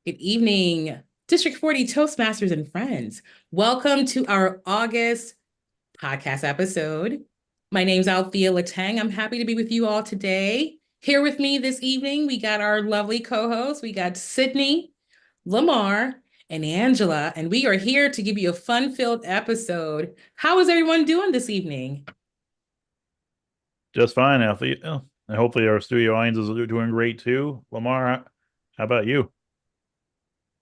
Good evening, District 40 Toastmasters and friends. Welcome to our August podcast episode. My name's Althea Latang. I'm happy to be with you all today. Here with me this evening, we got our lovely co-hosts. We got Sydney, Lamar, and Angela, and we are here to give you a fun-filled episode. How is everyone doing this evening? Just fine, Althea. And hopefully our studio audience is doing great too. Lamar, how about you?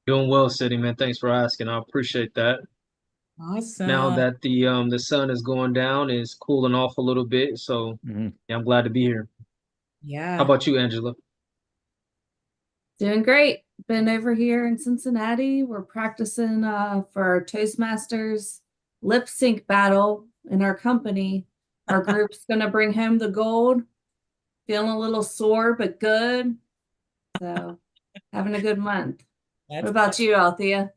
Doing well, City man. Thanks for asking. I appreciate that. Now Awesome. that the sun is going down, it's cooling off a little bit. So Mhm. yeah, I'm glad to be here. How Yeah. about you, Angela? Doing great. Been over here in Cincinnati. We're practicing for our Toastmasters lip sync battle in our company. Our group's gonna bring home the gold. Feeling a little sore, but good. So having a good month. What That's about you, Althea?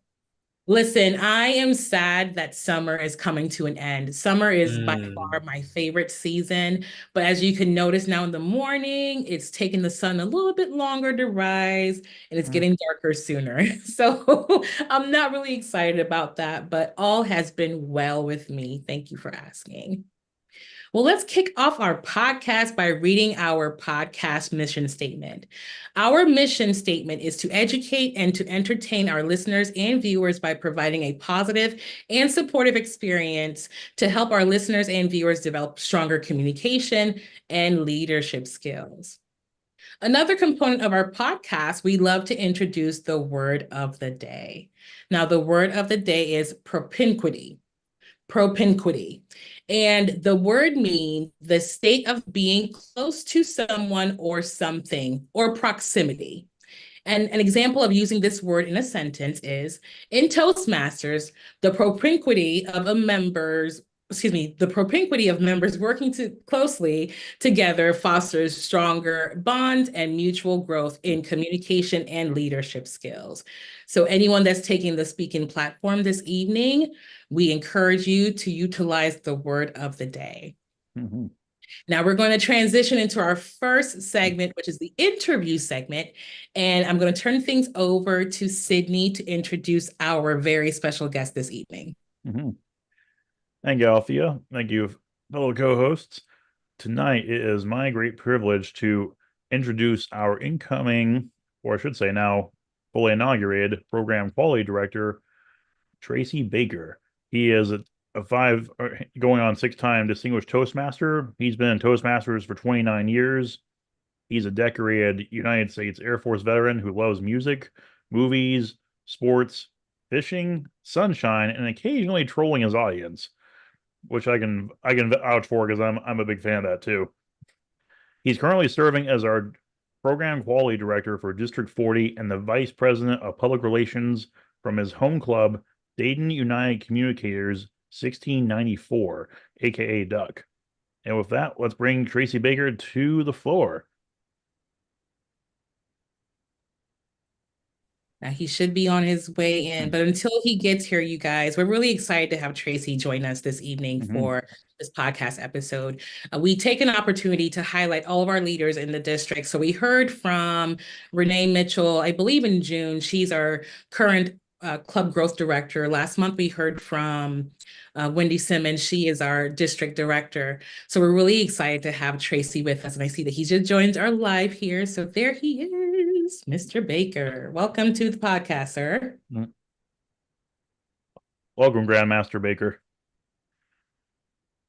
Listen, I am sad that summer is coming to an end. Summer is by far Mm. my favorite season, but as you can notice now in the morning, it's taking the sun a little bit longer to rise and it's getting darker sooner. So I'm not really excited about that, but all has been well with me. Thank you for asking. Well, let's kick off our podcast by reading our podcast mission statement. Our mission statement is to educate and to entertain our listeners and viewers by providing a positive and supportive experience to help our listeners and viewers develop stronger communication and leadership skills. Another component of our podcast, we love to introduce the word of the day. Now, the word of the day is propinquity. Propinquity. And the word means the state of being close to someone or something, or proximity. And an example of using this word in a sentence is in Toastmasters, the propinquity of the propinquity of members working closely together fosters stronger bonds and mutual growth in communication and leadership skills. So anyone that's taking the speaking platform this evening, we encourage you to utilize the word of the day. Mhm. Now we're going to transition into our first segment, which is the interview segment. And I'm going to turn things over to Sydney to introduce our very special guest this evening. Mhm. Thank you, Althea. Thank you, fellow co-hosts. Tonight it is my great privilege to introduce our incoming, or I should say now fully inaugurated, program quality director, Tracy Baker. He is a five going on 6-time distinguished Toastmaster. He's been in Toastmasters for 29 years. He's a decorated United States Air Force veteran who loves music, movies, sports, fishing, sunshine, and occasionally trolling his audience, which I can vouch for because I'm a big fan of that too. He's currently serving as our program quality director for District 40 and the vice president of public relations from his home club, Dayton United Communicators 1694, aka Duck. And with that, let's bring Tracy Baker to the floor. Now he should be on his way in, but until he gets here, you guys, we're really excited to have Tracy join us this evening Mhm. for this podcast episode. We take an opportunity to highlight all of our leaders in the district. So we heard from Renee Mitchell, I believe in June. She's our current club growth director. Last month, we heard from Wendy Simmons. She is our district director. So we're really excited to have Tracy with us. And I see that he just joined our live here. So there he is, Mr. Baker. Welcome to the podcast, sir. Welcome, Grandmaster Baker.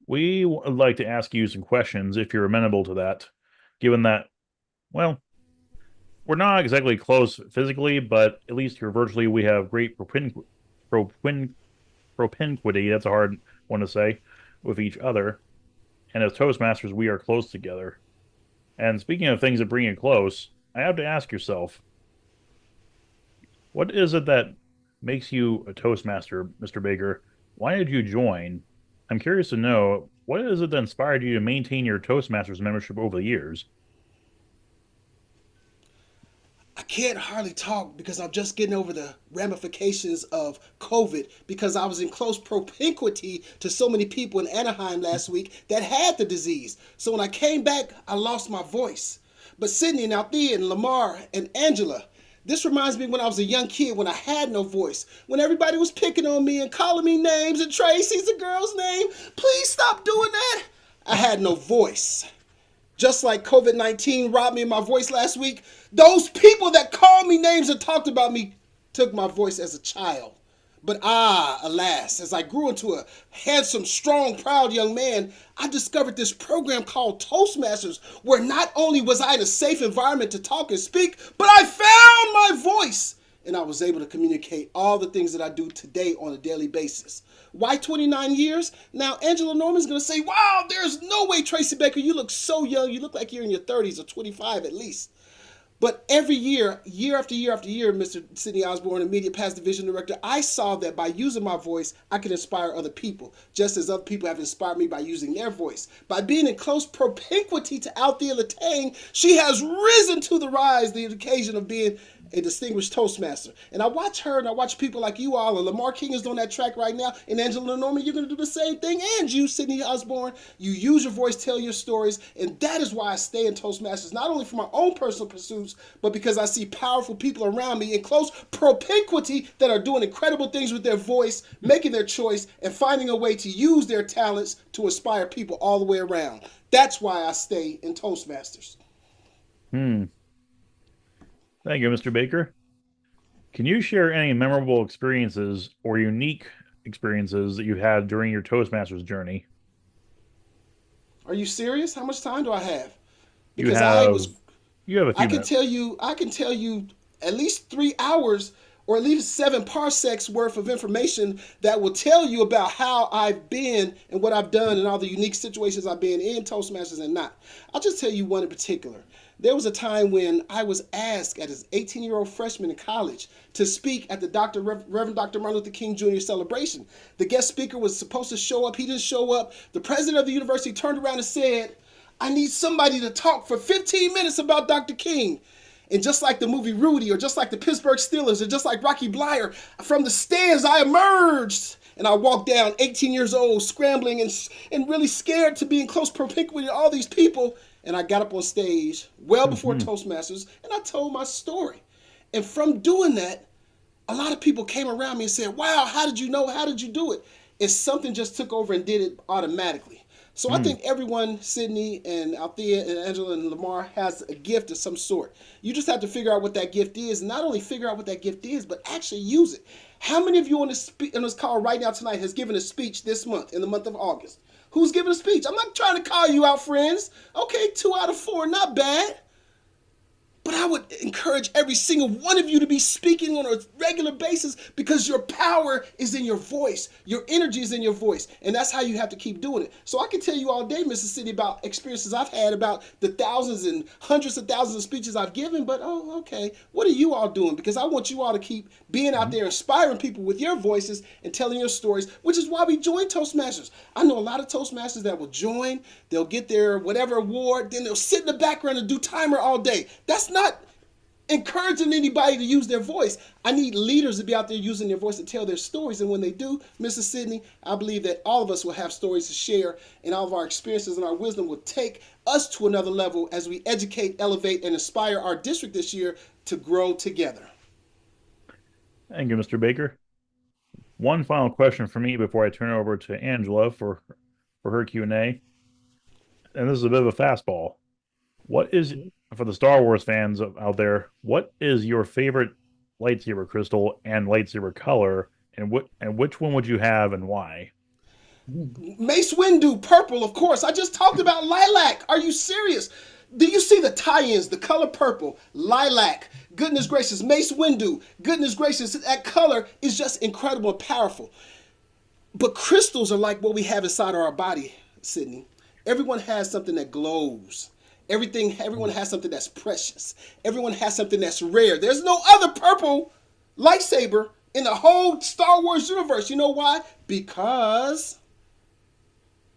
We would like to ask you some questions if you're amenable to that, given that, well, we're not exactly close physically, but at least here virtually we have great propinquity, that's a hard one to say, with each other. And as Toastmasters, we are close together. And speaking of things that bring you close, I have to ask yourself, what is it that makes you a Toastmaster, Mr. Baker? Why did you join? I'm curious to know, what is it that inspired you to maintain your Toastmasters membership over the years? I can't hardly talk because I'm just getting over the ramifications of COVID because I was in close propinquity to so many people in Anaheim last week that had the disease. So when I came back, I lost my voice. But Sydney and Althea and Lamar and Angela, This reminds me when I was a young kid, when I had no voice, when everybody was picking on me and calling me names, and Tracy's the girl's name. Please stop doing that. I had no voice. Just like COVID-19 robbed me of my voice last week, those people that called me names and talked about me took my voice as a child. But alas, as I grew into a handsome, strong, proud young man, I discovered this program called Toastmasters, where not only was I in a safe environment to talk and speak, but I found my voice. And I was able to communicate all the things that I do today on a daily basis. Why 29 years? Now, Angela Norman's going to say, wow, there's no way, Tracy Baker, you look so young. You look like you're in your 30s or 25 at least. But every year, year after year after year, Mr. Sidney Osborne, Immediate Past Division Director, I saw that by using my voice, I could inspire other people, just as other people have inspired me by using their voice. By being in close propinquity to Althea Latang, she has risen to the rise, the occasion of being a distinguished Toastmaster. And I watch her and I watch people like you all, and Lamar King is on that track right now, and Angela Norman, you're going to do the same thing, and you, Sidney Osborne, you use your voice, tell your stories, and that is why I stay in Toastmasters, not only for my own personal pursuits, but because I see powerful people around me in close propinquity that are doing incredible things with their voice, making their choice, and finding a way to use their talents to inspire people all the way around. That's why I stay in Toastmasters. Thank you, Mr. Baker. Can you share any memorable experiences or unique experiences that you had during your Toastmasters journey? Are you serious? How much time do I have? You have a few minutes. I can tell you at least 3 hours or at least 7 parsecs worth of information that will tell you about how I've been and what I've done and all the unique situations I've been in Toastmasters and not. I'll just tell you one in particular. There was a time when I was asked as an 18-year-old freshman in college to speak at the Reverend Dr. Martin Luther King Jr. celebration. The guest speaker was supposed to show up. He didn't show up. The president of the university turned around and said, I need somebody to talk for 15 minutes about Dr. King. And just like the movie Rudy, or just like the Pittsburgh Steelers, or just like Rocky Blyer, from the stands I emerged. And I walked down, 18 years old, scrambling and really scared to be in close propinquity to all these people. And I got up on stage well before Toastmasters, and I told my story. And from doing that, a lot of people came around me and said, wow, how did you know? How did you do it? And something just took over and did it automatically. So I think everyone, Sidney and Althea and Angela and Lamar, has a gift of some sort. You just have to figure out what that gift is. And not only figure out what that gift is, but actually use it. How many of you on this call right now tonight has given a speech this month, in the month of August? Who's giving a speech? I'm not trying to call you out, friends. Okay, 2 out of 4, not bad. But I would encourage every single one of you to be speaking on a regular basis, because your power is in your voice. Your energy is in your voice. And that's how you have to keep doing it. So I can tell you all day, Mrs. City, about experiences I've had, about the thousands and hundreds of thousands of speeches I've given. But, okay, what are you all doing? Because I want you all to keep being out there inspiring people with your voices and telling your stories, which is why we join Toastmasters. I know a lot of Toastmasters that will join. They'll get their whatever award. Then they'll sit in the background and do timer all day. That's not encouraging anybody to use their voice. I need leaders to be out there using their voice to tell their stories. And when they do, Mrs. Sidney, I believe that all of us will have stories to share, and all of our experiences and our wisdom will take us to another level as we educate, elevate, and inspire our district this year to grow together. Thank you, Mr. Baker. One final question for me before I turn it over to Angela for her Q&A. And this is a bit of a fastball. What is, for the Star Wars fans out there, what is your favorite lightsaber crystal and lightsaber color, and which one would you have and why? Mace Windu, purple, of course. I just talked about lilac. Are you serious? Do you see the tie-ins, the color purple, lilac, goodness gracious, Mace Windu, goodness gracious, that color is just incredible and powerful. But crystals are like what we have inside our body, Sidney. Everyone has something that glows. Everyone has something that's precious. Everyone has something that's rare. There's no other purple lightsaber in the whole Star Wars universe. You know why? Because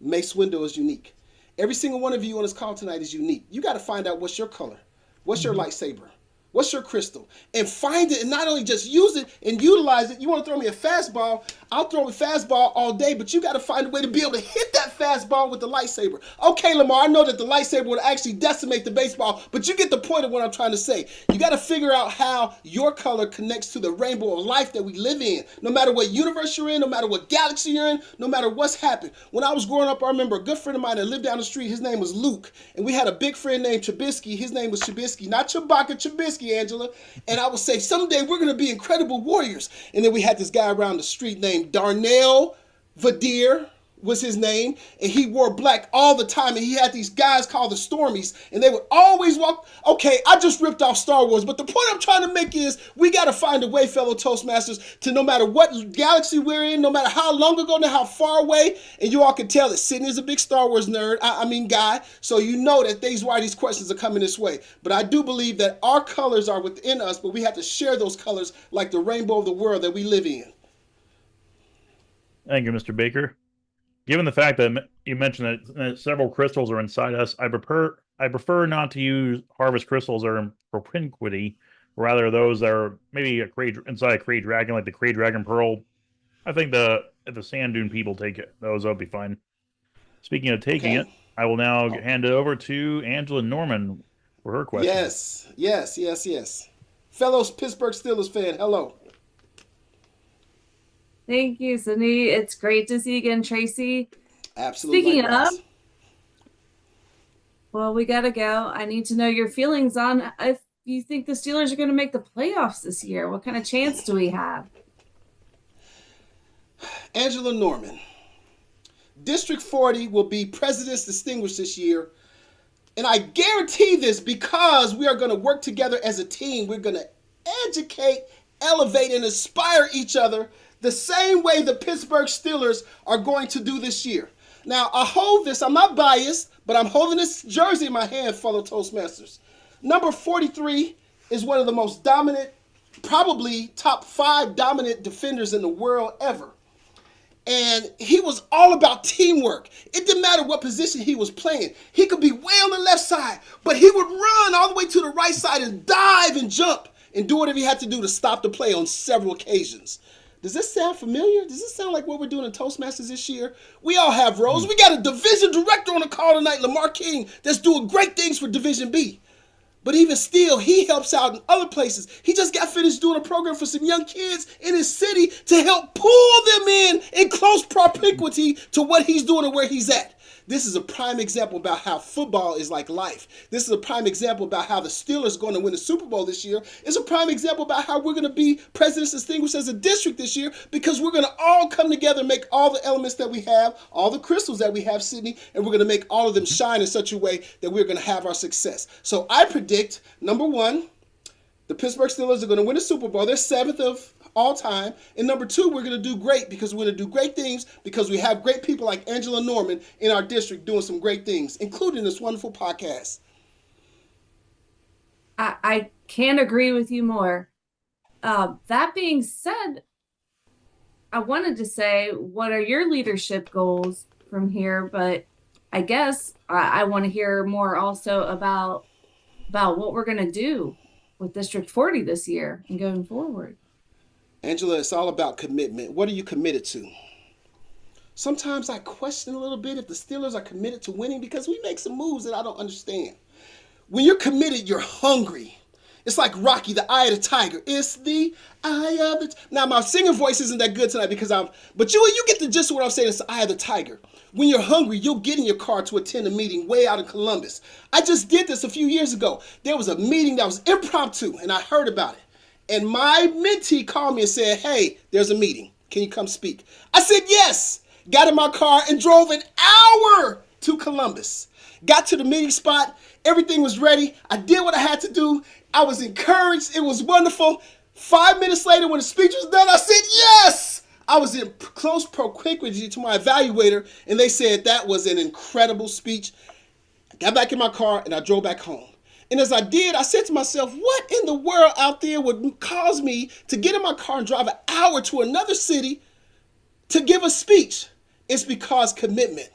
Mace Windu is unique. Every single one of you on this call tonight is unique. You got to find out what's your color. What's your lightsaber? What's your crystal? And find it, and not only just use it and utilize it. You want to throw me a fastball, I'll throw a fastball all day, but you got to find a way to be able to hit that fastball with the lightsaber. Okay, Lamar, I know that the lightsaber would actually decimate the baseball, but you get the point of what I'm trying to say. You got to figure out how your color connects to the rainbow of life that we live in. No matter what universe you're in, no matter what galaxy you're in, no matter what's happened. When I was growing up, I remember a good friend of mine that lived down the street. His name was Luke, and we had a big friend named Trubisky. His name was Trubisky, not Chewbacca, Trubisky, Angela. And I would say, someday we're going to be incredible warriors. And then we had this guy around the street named Darnell Vadir was his name, and he wore black all the time, and he had these guys called the Stormies, and they would always walk. Okay, I just ripped off Star Wars, but the point I'm trying to make is we got to find a way, fellow Toastmasters, to no matter what galaxy we're in, no matter how long ago, no how far away, and you all can tell that Sydney is a big Star Wars nerd, guy, so you know that these why these questions are coming this way. But I do believe that our colors are within us, but we have to share those colors like the rainbow of the world that we live in. Thank you, Mr. Baker. Given the fact that you mentioned that several crystals are inside us, I prefer not to use harvest crystals that are in propinquity, rather those that are maybe inside a Krayt Dragon, like the Krayt Dragon Pearl. I think if the Sand Dune people take it, those will be fine. Speaking of taking it, I will now hand it over to Angela Norman for her question. Yes. Fellow Pittsburgh Steelers fan, hello. Thank you, Sydney. It's great to see you again, Tracy. Absolutely. Speaking of, well, we got to go. I need to know your feelings on if you think the Steelers are going to make the playoffs this year. What kind of chance do we have? Angela Norman, District 40 will be President's Distinguished this year. And I guarantee this because we are going to work together as a team. We're going to educate, elevate, and inspire each other the same way the Pittsburgh Steelers are going to do this year. Now, I hold this. I'm not biased, but I'm holding this jersey in my hand, fellow Toastmasters. Number 43 is one of the most dominant, probably top 5 dominant defenders in the world ever. And he was all about teamwork. It didn't matter what position he was playing. He could be way on the left side, but he would run all the way to the right side and dive and jump and do whatever he had to do to stop the play on several occasions. Does this sound familiar? Does this sound like what we're doing in Toastmasters this year? We all have roles. We got a division director on the call tonight, Lamar King, that's doing great things for Division B. But even still, he helps out in other places. He just got finished doing a program for some young kids in his city to help pull them in close propinquity to what he's doing and where he's at. This is a prime example about how football is like life. This is a prime example about how the Steelers are going to win the Super Bowl this year. It's a prime example about how we're going to be Presidents Distinguished as a district this year because we're going to all come together and make all the elements that we have, all the crystals that we have, Sydney, and we're going to make all of them shine in such a way that we're going to have our success. So I predict, number 1, the Pittsburgh Steelers are going to win the Super Bowl. They're 7th of all time. And number 2, we're going to do great because we're going to do great things because we have great people like Angela Norman in our district doing some great things, including this wonderful podcast. I can't agree with you more. That being said, I wanted to say, what are your leadership goals from here? But I guess I want to hear more also about what we're going to do with District 40 this year and going forward. Angela, it's all about commitment. What are you committed to? Sometimes I question a little bit if the Steelers are committed to winning because we make some moves that I don't understand. When you're committed, you're hungry. It's like Rocky, the eye of the tiger. It's the eye of the... Now, my singing voice isn't that good tonight because but you get the gist of what I'm saying. It's the eye of the tiger. When you're hungry, you'll get in your car to attend a meeting way out in Columbus. I just did this a few years ago. There was a meeting that was impromptu, and I heard about it. And my mentee called me and said, hey, there's a meeting. Can you come speak? I said, yes. Got in my car and drove an hour to Columbus. Got to the meeting spot. Everything was ready. I did what I had to do. I was encouraged. It was wonderful. 5 minutes later, when the speech was done, I said, yes. I was in close propinquity to my evaluator, and they said that was an incredible speech. I got back in my car, and I drove back home. And as I did, I said to myself, what in the world out there would cause me to get in my car and drive an hour to another city to give a speech? It's because commitment.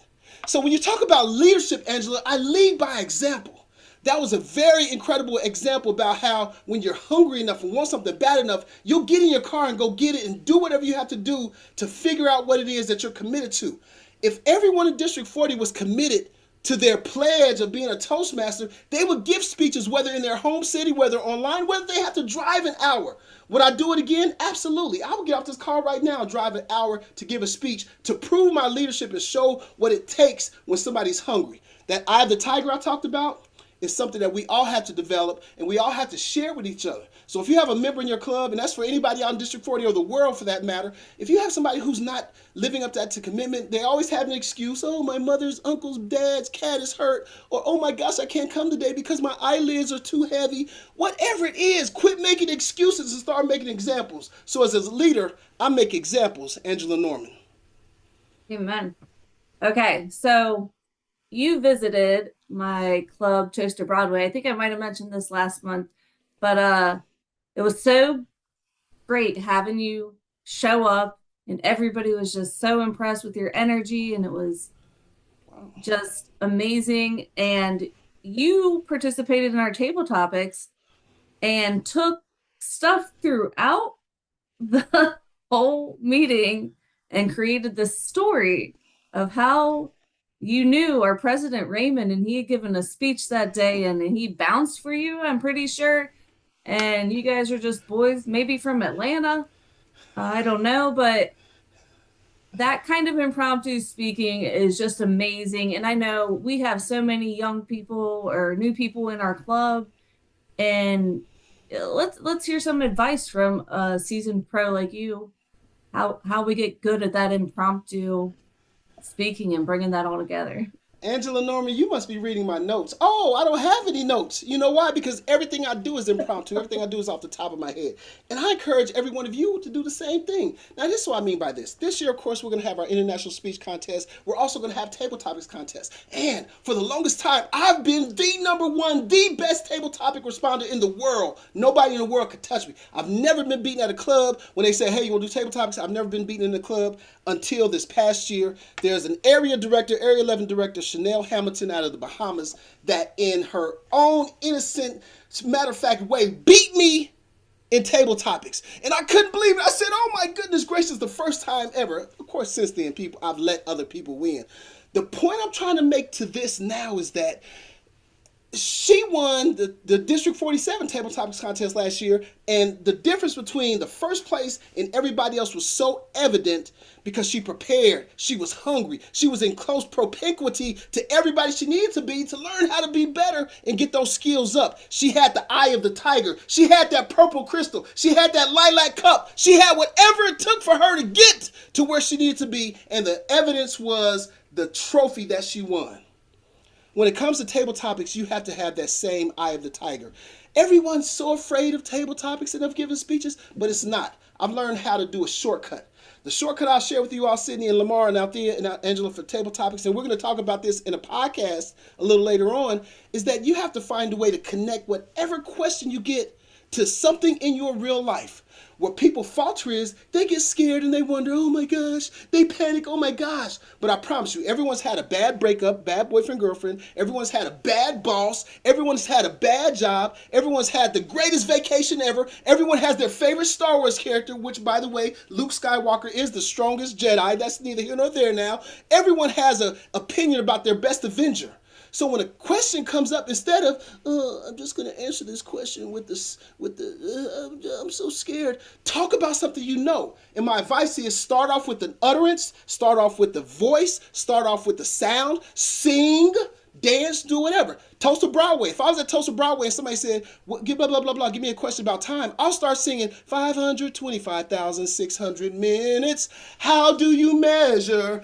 So when you talk about leadership, Angela, I lead by example. that was a very incredible example about how when you're hungry enough and want something bad enough, you'll get in your car and go get it and do whatever you have to do to figure out what it is that you're committed to. If everyone in District 40 was committed to their pledge of being a Toastmaster, they would give speeches, whether in their home city, whether online, whether they have to drive an hour. Would I do it again? Absolutely. I would get off this car right now and drive an hour to give a speech to prove my leadership and show what it takes when somebody's hungry. That eye of the tiger I talked about is something that we all have to develop and we all have to share with each other. So if you have a member in your club, and that's for anybody out in District 40 or the world for that matter, if you have somebody who's not living up to commitment, they always have an excuse. Oh, my mother's, uncle's, dad's cat is hurt. Or, oh my gosh, I can't come today because my eyelids are too heavy. Whatever it is, quit making excuses and start making examples. So as a leader, I make examples. Angela Norman. Amen. Okay, so you visited my club, Toaster Broadway. I think I might have mentioned this last month, but it was so great having you show up, and everybody was just so impressed with your energy, and it was just amazing. And you participated in our table topics and took stuff throughout the whole meeting and created this story of how you knew our president Raymond, and he had given a speech that day, and he bounced for you, I'm pretty sure. And you guys are just boys, maybe from Atlanta. I don't know, but that kind of impromptu speaking is just amazing. And I know we have so many young people or new people in our club, and let's hear some advice from a seasoned pro like you, how we get good at that impromptu speaking and bringing that all together. Angela Norman, you must be reading my notes. Oh, I don't have any notes. You know why? Because everything I do is impromptu. Everything I do is off the top of my head. And I encourage every one of you to do the same thing. Now, this is what I mean by this. This year, of course, we're going to have our international speech contest. We're also going to have table topics contest. And for the longest time, I've been the number one, the best table topic responder in the world. Nobody in the world could touch me. I've never been beaten at a club when they say, hey, you want to do table topics? I've never been beaten in a club until this past year. There's an area 11 director, Chanel Hamilton out of the Bahamas, that in her own innocent, matter of fact way, beat me in table topics. And I couldn't believe it. I said, oh my goodness gracious, the first time ever. Of course, since then, I've let other people win. The point I'm trying to make to this now is that she won the District 47 Table Topics contest last year, and the difference between the first place and everybody else was so evident because she prepared, she was hungry, she was in close propinquity to everybody she needed to be to learn how to be better and get those skills up. She had the eye of the tiger, she had that purple crystal, she had that lilac cup, she had whatever it took for her to get to where she needed to be, and the evidence was the trophy that she won. When it comes to table topics, you have to have that same eye of the tiger. Everyone's so afraid of table topics and of giving speeches, but it's not. I've learned how to do a shortcut. The shortcut I'll share with you all, Sydney and Lamar and Althea and Angela, for table topics, and we're going to talk about this in a podcast a little later on, is that you have to find a way to connect whatever question you get to something in your real life. What people falter is they get scared and they wonder, oh my gosh, they panic, oh my gosh. But I promise you, everyone's had a bad breakup, bad boyfriend, girlfriend. Everyone's had a bad boss. Everyone's had a bad job. Everyone's had the greatest vacation ever. Everyone has their favorite Star Wars character, which, by the way, Luke Skywalker is the strongest Jedi. That's neither here nor there now. Everyone has an opinion about their best Avenger. So when a question comes up, instead of, I'm just going to answer this question I'm so scared, talk about something you know. And my advice is start off with an utterance, start off with the voice, start off with the sound, sing, dance, do whatever. Toaster Broadway. If I was at Toaster Broadway and somebody said, blah, blah, blah, blah, give me a question about time, I'll start singing 525,600 minutes. How do you measure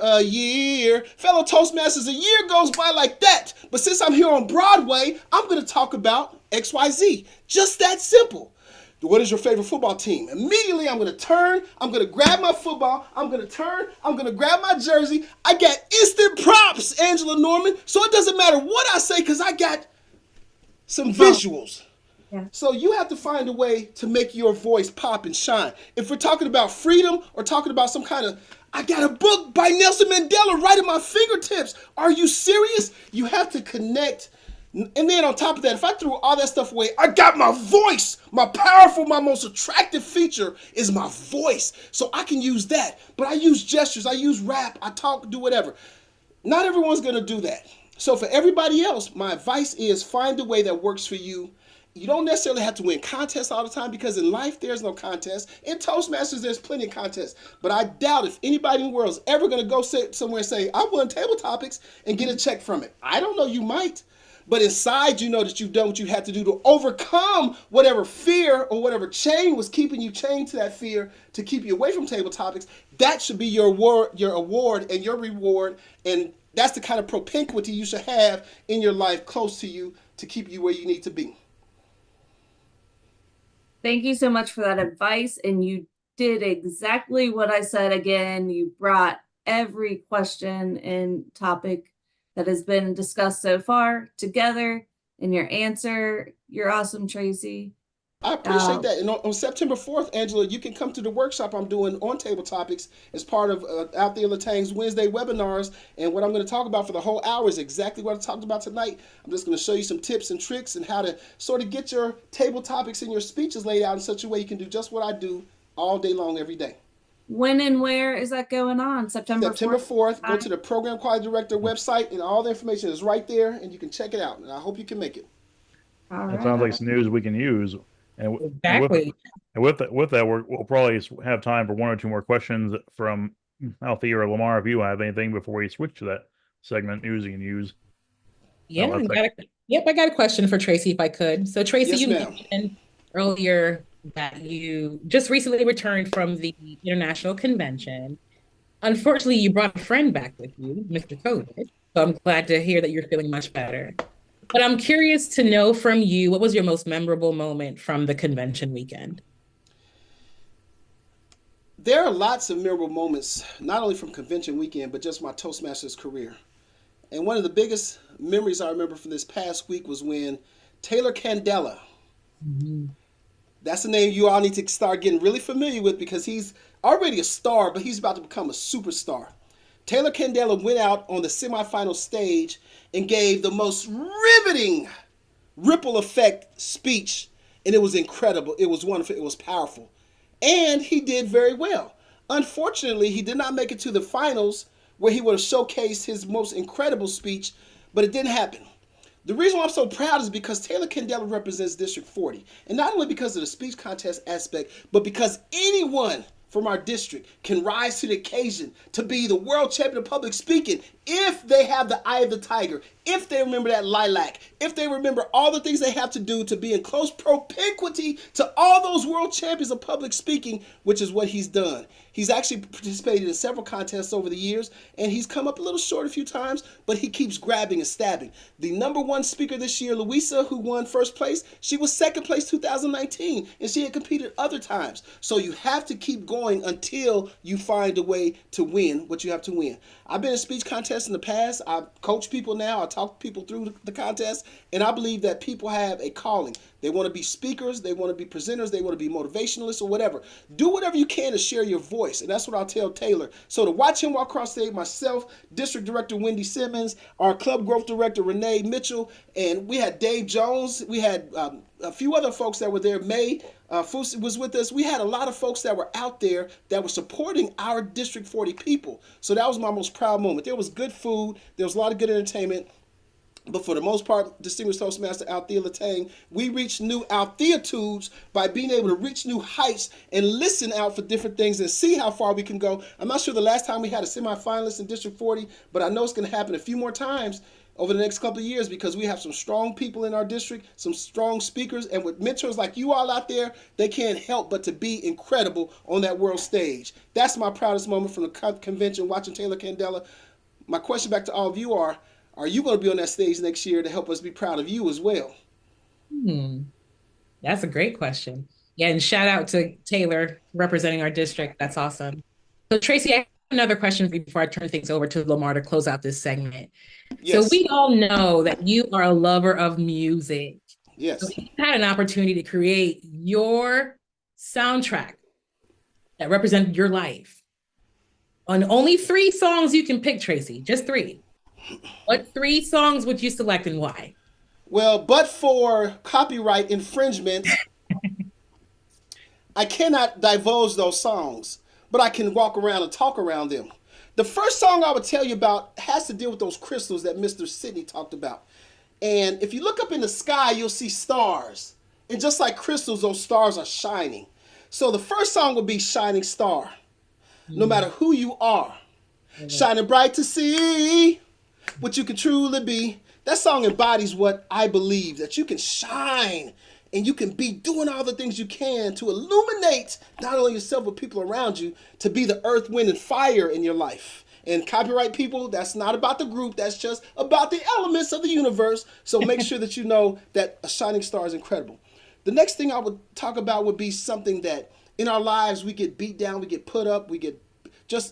a year? Fellow Toastmasters, a year goes by like that. But since I'm here on Broadway, I'm going to talk about XYZ. Just that simple. What is your favorite football team? Immediately, I'm going to turn. I'm going to grab my football. I'm going to turn. I'm going to grab my jersey. I got instant props, Angela Norman. So it doesn't matter what I say because I got some visuals. Yeah. So you have to find a way to make your voice pop and shine. If we're talking about freedom or talking about some kind of, I got a book by Nelson Mandela right at my fingertips. Are you serious? You have to connect And then on top of that, if I threw all that stuff away, I got my voice. My powerful, my most attractive feature is my voice. So I can use that. But I use gestures, I use rap, I talk, do whatever. Not everyone's going to do that. So for everybody else, my advice is find a way that works for you. You don't necessarily have to win contests all the time, because in life there's no contest. In Toastmasters there's plenty of contests. But I doubt if anybody in the world is ever going to go sit somewhere and say, I won table topics and get a check from it. I don't know, you might. But inside you know that you've done what you had to do to overcome whatever fear or whatever chain was keeping you chained to that fear to keep you away from table topics. That should be your award and your reward. And that's the kind of propinquity you should have in your life close to you to keep you where you need to be. Thank you so much for that advice. And you did exactly what I said. Again, you brought every question and topic that has been discussed so far together in your answer. You're awesome, Tracy. I appreciate that. And on September 4th, Angela, you can come to the workshop I'm doing on table topics as part of Out There Latang's Wednesday webinars. And what I'm going to talk about for the whole hour is exactly what I talked about tonight. I'm just going to show you some tips and tricks and how to sort of get your table topics and your speeches laid out in such a way you can do just what I do all day long, every day. When and where is that going on? September 4th. Go to the Program Quality Director website, and all the information is right there, and you can check it out. And I hope you can make it. All That right. sounds like some news we can use. And Exactly. with that, we'll probably have time for one or two more questions from Althea or Lamar if you have anything before we switch to that segment news you can use. Yeah, I got a question for Tracy if I could. So Tracy, Yes, you ma'am. mentioned earlier that you just recently returned from the international convention. Unfortunately, you brought a friend back with you, Mr. COVID. So I'm glad to hear that you're feeling much better. But I'm curious to know from you, what was your most memorable moment from the convention weekend? There are lots of memorable moments, not only from convention weekend, but just my Toastmasters career. And one of the biggest memories I remember from this past week was when Taylor Candela, that's the name you all need to start getting really familiar with, because he's already a star, but he's about to become a superstar. Taylor Candela went out on the semifinal stage and gave the most riveting ripple effect speech, and it was incredible. It was wonderful. It was powerful. And he did very well. Unfortunately, he did not make it to the finals where he would have showcased his most incredible speech, but it didn't happen. The reason why I'm so proud is because Taylor Candela represents District 40. And not only because of the speech contest aspect, but because anyone from our district can rise to the occasion to be the world champion of public speaking if they have the eye of the tiger, if they remember that lilac, if they remember all the things they have to do to be in close propinquity to all those world champions of public speaking, which is what he's done. He's actually participated in several contests over the years, and he's come up a little short a few times, but he keeps grabbing and stabbing. The number one speaker this year, Louisa, who won first place, she was second place 2019, and she had competed other times. So you have to keep going until you find a way to win what you have to win. I've been in speech contests in the past. I coach people now. I talk people through the contest, and I believe that people have a calling. They want to be speakers. They want to be presenters. They want to be motivationalists or whatever. Do whatever you can to share your voice, and that's what I'll tell Taylor. So to watch him walk across stage, myself, District Director Wendy Simmons, our Club Growth Director Renee Mitchell, and we had Dave Jones. We had a few other folks that were there. May Fusi was with us. We had a lot of folks that were out there that were supporting our District 40 people. So that was my most proud moment. There was good food. There was a lot of good entertainment. But for the most part, Distinguished Toastmaster Althea Latang, we reached new altitudes by being able to reach new heights and listen out for different things and see how far we can go. I'm not sure the last time we had a semifinalist in District 40, but I know it's going to happen a few more times over the next couple of years, because we have some strong people in our district, some strong speakers, and with mentors like you all out there, they can't help but to be incredible on that world stage. That's my proudest moment from the convention, watching Taylor Candela. My question back to all of you are you going to be on that stage next year to help us be proud of you as well? That's a great question. Yeah, and shout out to Taylor representing our district. That's awesome. So Tracy, I have another question for you before I turn things over to Lamar to close out this segment. Yes. So we all know that you are a lover of music. Yes. So you had an opportunity to create your soundtrack that represent your life. On only 3 songs you can pick, Tracy, just 3. What 3 songs would you select and why? Well, but for copyright infringement, I cannot divulge those songs, but I can walk around and talk around them. The first song I would tell you about has to deal with those crystals that Mr. Sidney talked about. And if you look up in the sky, you'll see stars. And just like crystals, those stars are shining. So the first song would be Shining Star. No matter who you are, shining bright to see what you can truly be. That song embodies what I believe, that you can shine and you can be doing all the things you can to illuminate not only yourself but people around you, to be the earth, wind, and fire in your life. And copyright people, that's not about the group, that's just about the elements of the universe. So make sure that you know that a shining star is incredible. The next thing I would talk about would be something that in our lives we get beat down, we get put up, we get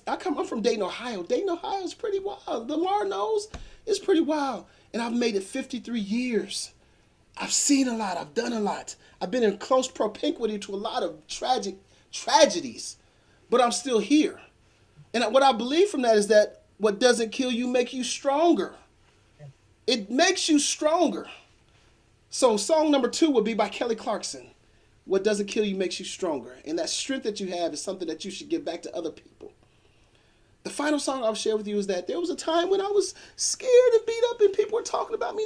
I'm from Dayton, Ohio. Dayton, Ohio is pretty wild. Lamar knows it's pretty wild. And I've made it 53 years. I've seen a lot. I've done a lot. I've been in close propinquity to a lot of tragedies, but I'm still here. And what I believe from that is that what doesn't kill you makes you stronger. It makes you stronger. So song number 2 would be by Kelly Clarkson. What doesn't kill you makes you stronger. And that strength that you have is something that you should give back to other people. The final song I'll share with you is that there was a time when I was scared and beat up and people were talking about me,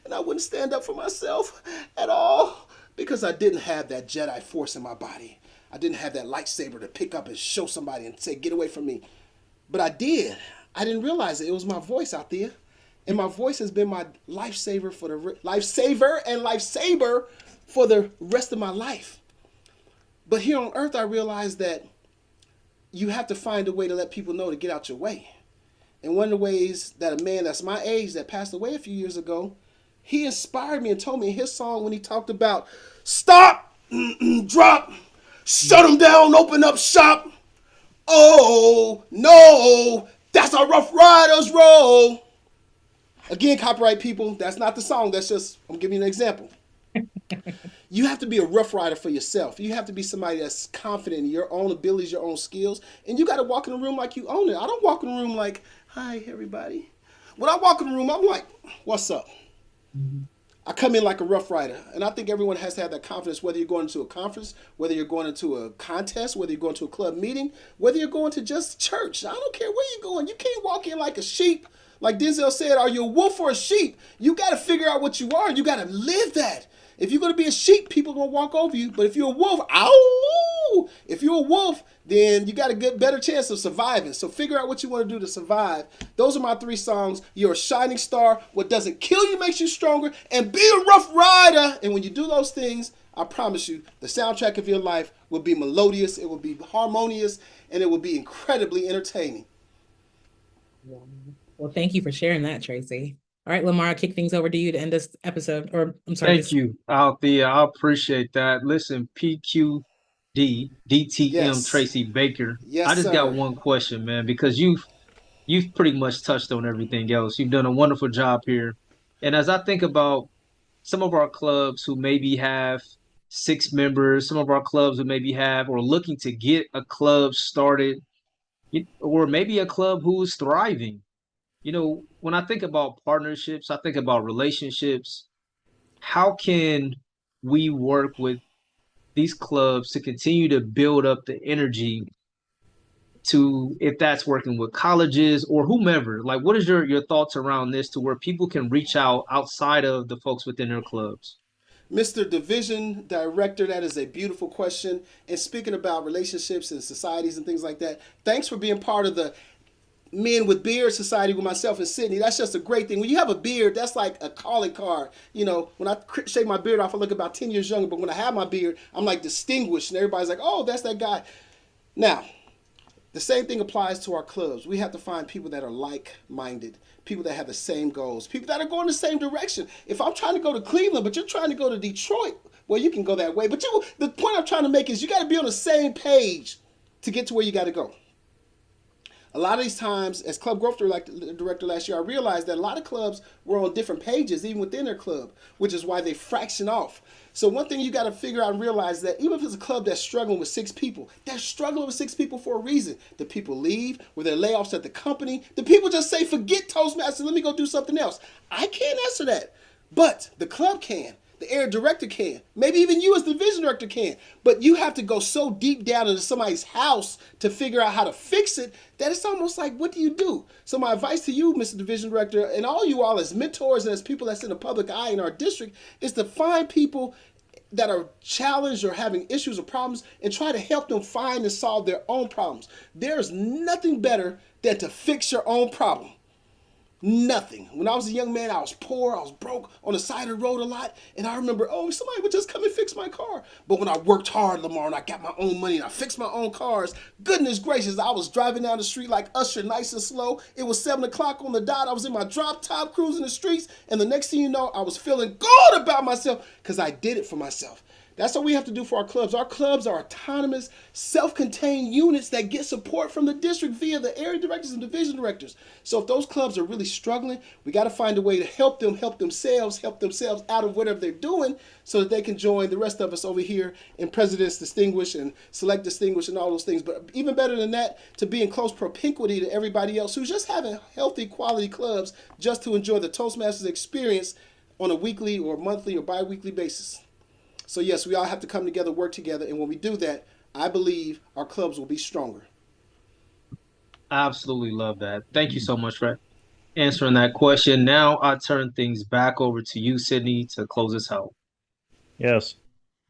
and I wouldn't stand up for myself at all because I didn't have that Jedi force in my body. I didn't have that lightsaber to pick up and show somebody and say, get away from me. But I did. I didn't realize it. It was my voice out there. And my voice has been my lifesaver for the rest of my life. But here on earth, I realized that you have to find a way to let people know to get out your way. And one of the ways that a man that's my age that passed away a few years ago, he inspired me and told me in his song when he talked about stop, drop, shut them down, open up shop. Oh, no, that's how Rough Riders roll. Again, copyright people, that's not the song. That's just, I'm giving you an example. You have to be a rough rider for yourself. You have to be somebody that's confident in your own abilities, your own skills. And you got to walk in the room like you own it. I don't walk in the room like, hi, everybody. When I walk in the room, I'm like, what's up? Mm-hmm. I come in like a rough rider. And I think everyone has to have that confidence, whether you're going into a conference, whether you're going into a contest, whether you're going to a club meeting, whether you're going to just church. I don't care where you're going. You can't walk in like a sheep. Like Denzel said, are you a wolf or a sheep? You got to figure out what you are. You got to live that. If you're going to be a sheep, people are going to walk over you. But if you're a wolf, ow! If you're a wolf, then you got a better chance of surviving. So figure out what you want to do to survive. Those are my 3 songs. You're a shining star. What doesn't kill you makes you stronger. And be a rough rider. And when you do those things, I promise you, the soundtrack of your life will be melodious. It will be harmonious. And it will be incredibly entertaining. Well, thank you for sharing that, Tracy. All right, Lamar, I'll kick things over to you to end this episode. Or I'm sorry. Thank you, Althea. I appreciate that. Listen, PQD, DTM, yes. Tracy Baker. Yes, I just got one question, man, because you've pretty much touched on everything else. You've done a wonderful job here. And as I think about some of our clubs who maybe have 6 members, some of our clubs who maybe have or looking to get a club started, or maybe a club who's thriving. When I think about partnerships, I think about relationships. How can we work with these clubs to continue to build up the energy to, if that's working with colleges or whomever? Like, what is your thoughts around this to where people can reach out outside of the folks within their clubs? Mr. Division Director, that is a beautiful question. And speaking about relationships and societies and things like that, thanks for being part of the Men with Beard Society with myself and Sydney. That's just a great thing. When you have a beard, that's like a calling card. When I shave my beard off, I look about 10 years younger. But when I have my beard, I'm like distinguished. And everybody's like, oh, that's that guy. Now, the same thing applies to our clubs. We have to find people that are like-minded, people that have the same goals, people that are going the same direction. If I'm trying to go to Cleveland, but you're trying to go to Detroit, well, you can go that way. But the point I'm trying to make is you got to be on the same page to get to where you got to go. A lot of these times, as club growth director last year, I realized that a lot of clubs were on different pages, even within their club, which is why they fraction off. So one thing you got to figure out and realize that even if it's a club that's struggling with 6 people, they're struggling with 6 people for a reason. The people leave, were there layoffs at the company? The people just say, forget Toastmasters, let me go do something else. I can't answer that. But the club can. The area director can. Maybe even you as the division director can. But you have to go so deep down into somebody's house to figure out how to fix it that it's almost like, what do you do? So my advice to you, Mr. Division Director, and all you all as mentors and as people that's in the public eye in our district, is to find people that are challenged or having issues or problems and try to help them find and solve their own problems. There's nothing better than to fix your own problem. Nothing. When I was a young man, I was poor, I was broke, on the side of the road a lot, and I remember, oh, somebody would just come and fix my car. But when I worked hard, Lamar, and I got my own money and I fixed my own cars, goodness gracious, I was driving down the street like Usher, nice and slow. It was 7 o'clock on the dot. I was in my drop top cruising the streets, and the next thing you know, I was feeling good about myself because I did it for myself. That's what we have to do for our clubs. Our clubs are autonomous, self-contained units that get support from the district via the area directors and division directors. So if those clubs are really struggling, we got to find a way to help themselves out of whatever they're doing so that they can join the rest of us over here in President's Distinguished and Select Distinguished and all those things. But even better than that, to be in close propinquity to everybody else who's just having healthy, quality clubs just to enjoy the Toastmasters experience on a weekly or monthly or bi-weekly basis. So yes, we all have to come together, work together, and when we do that, I believe our clubs will be stronger. I absolutely love that. Thank you so much for answering that question. Now I turn things back over to you, Sydney, to close us out. Yes.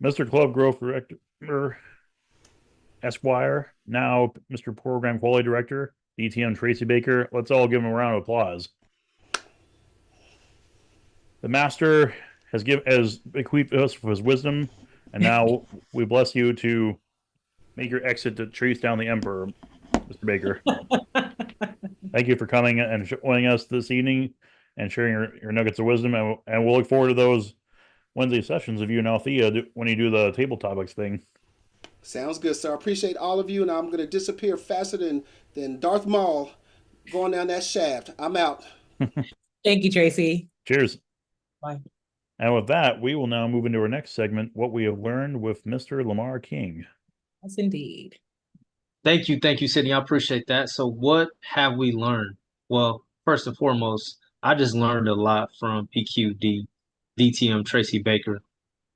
Mr. Club Growth Director, Esquire, now Mr. Program Quality Director, DTM Tracy Baker. Let's all give him a round of applause. The Master has bequeathed us with his wisdom, and now we bless you to make your exit to chase down the Emperor, Mr. Baker. Thank you for coming and joining us this evening and sharing your nuggets of wisdom, and we'll look forward to those Wednesday sessions of you and Althea when you do the table topics thing. Sounds good, sir. I appreciate all of you, and I'm going to disappear faster than Darth Maul going down that shaft. I'm out. Thank you, Tracy. Cheers. Bye. And with that, we will now move into our next segment, what we have learned with Mr. Lamar King. Yes, indeed. Thank you, Sydney. I appreciate that. So what have we learned? Well, first and foremost, I just learned a lot from PQD, DTM Tracy Baker.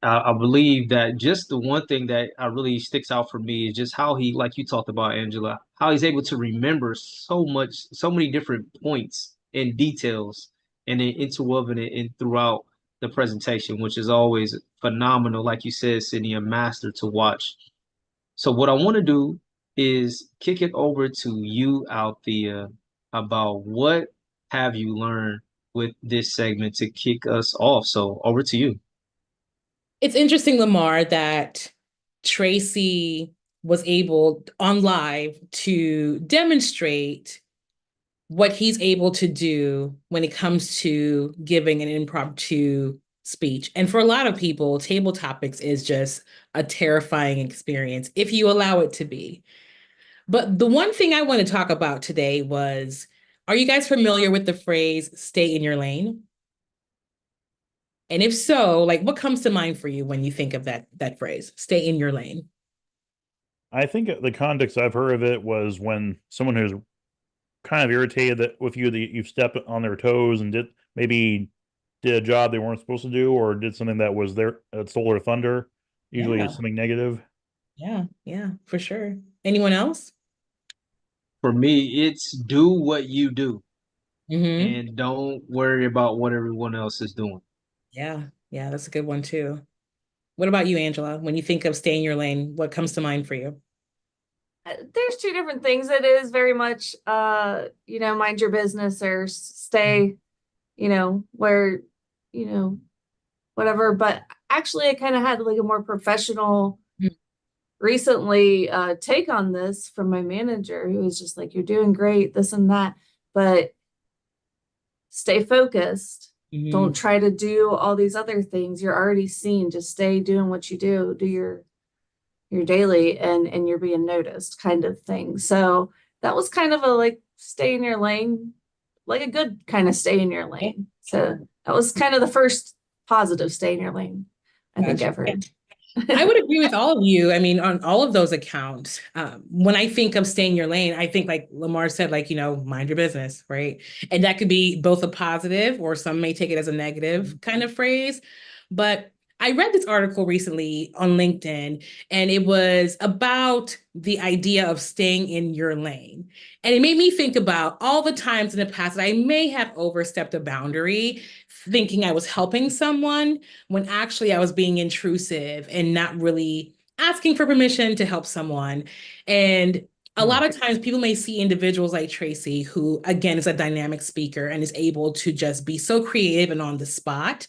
I believe that just the one thing that really sticks out for me is just how he, like you talked about, Angela, how he's able to remember so many different points and details and then interwoven it in throughout the presentation, which is always phenomenal. Like you said, Sydney, a master to watch. So what I want to do is kick it over to you, Althea, about what have you learned with this segment to kick us off. So over to you. It's interesting, Lamar, that Tracy was able on live to demonstrate what he's able to do when it comes to giving an impromptu speech. And for a lot of people, table topics is just a terrifying experience if you allow it to be. But the one thing I want to talk about today was, are you guys familiar with the phrase, stay in your lane? And if so, like, what comes to mind for you when you think of that phrase, stay in your lane? I think the context I've heard of it was when someone who's kind of irritated with you that you've stepped on their toes and did a job they weren't supposed to do, or did something that was stole their thunder. Usually it's something negative. Yeah, for sure. Anyone else? For me, it's do what you do Mm-hmm. and don't worry about what everyone else is doing. Yeah, that's a good one too. What about you, Angela? When you think of stay in your lane, what comes to mind for you? There's two different things. It is very much, mind your business or stay, where, whatever. But actually, I kind of had like a more professional recently take on this from my manager, who was just like, you're doing great, this and that, but stay focused. Mm-hmm. Don't try to do all these other things you're already seen. Just stay doing what you do your daily, and you're being noticed kind of thing. So that was kind of a like stay in your lane, like a good kind of stay in your lane. So that was kind of the first positive stay in your lane I think I've heard. I would agree with all of you. I mean, on all of those accounts, when I think of staying your lane, I think like Lamar said, like, mind your business, right? And that could be both a positive or some may take it as a negative kind of phrase. But I read this article recently on LinkedIn, and it was about the idea of staying in your lane. And it made me think about all the times in the past that I may have overstepped a boundary, thinking I was helping someone when actually I was being intrusive and not really asking for permission to help someone. And a lot of times people may see individuals like Tracy, who again is a dynamic speaker and is able to just be so creative and on the spot.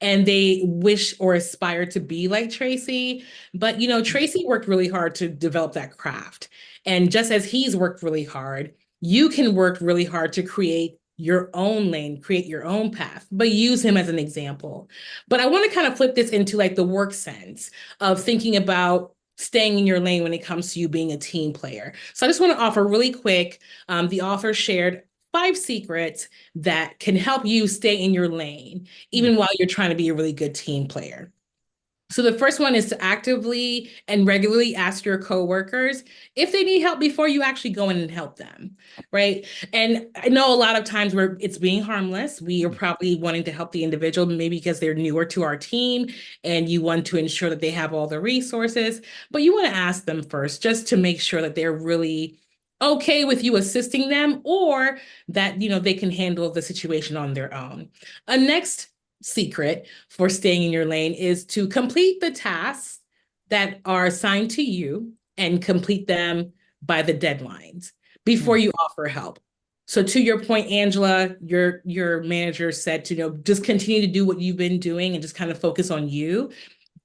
And they wish or aspire to be like Tracy. But, Tracy worked really hard to develop that craft. And just as he's worked really hard, you can work really hard to create your own lane, create your own path, but use him as an example. But I want to kind of flip this into like the work sense of thinking about staying in your lane when it comes to you being a team player. So I just want to offer really quick, the author shared 5 secrets that can help you stay in your lane, even while you're trying to be a really good team player. So the first one is to actively and regularly ask your coworkers if they need help before you actually go in and help them, right? And I know a lot of times where it's being harmless, we are probably wanting to help the individual, maybe because they're newer to our team and you want to ensure that they have all the resources, but you want to ask them first just to make sure that they're really okay with you assisting them or that, they can handle the situation on their own. A next secret for staying in your lane is to complete the tasks that are assigned to you and complete them by the deadlines before you offer help. So to your point, Angela, your manager said to, just continue to do what you've been doing and just kind of focus on you.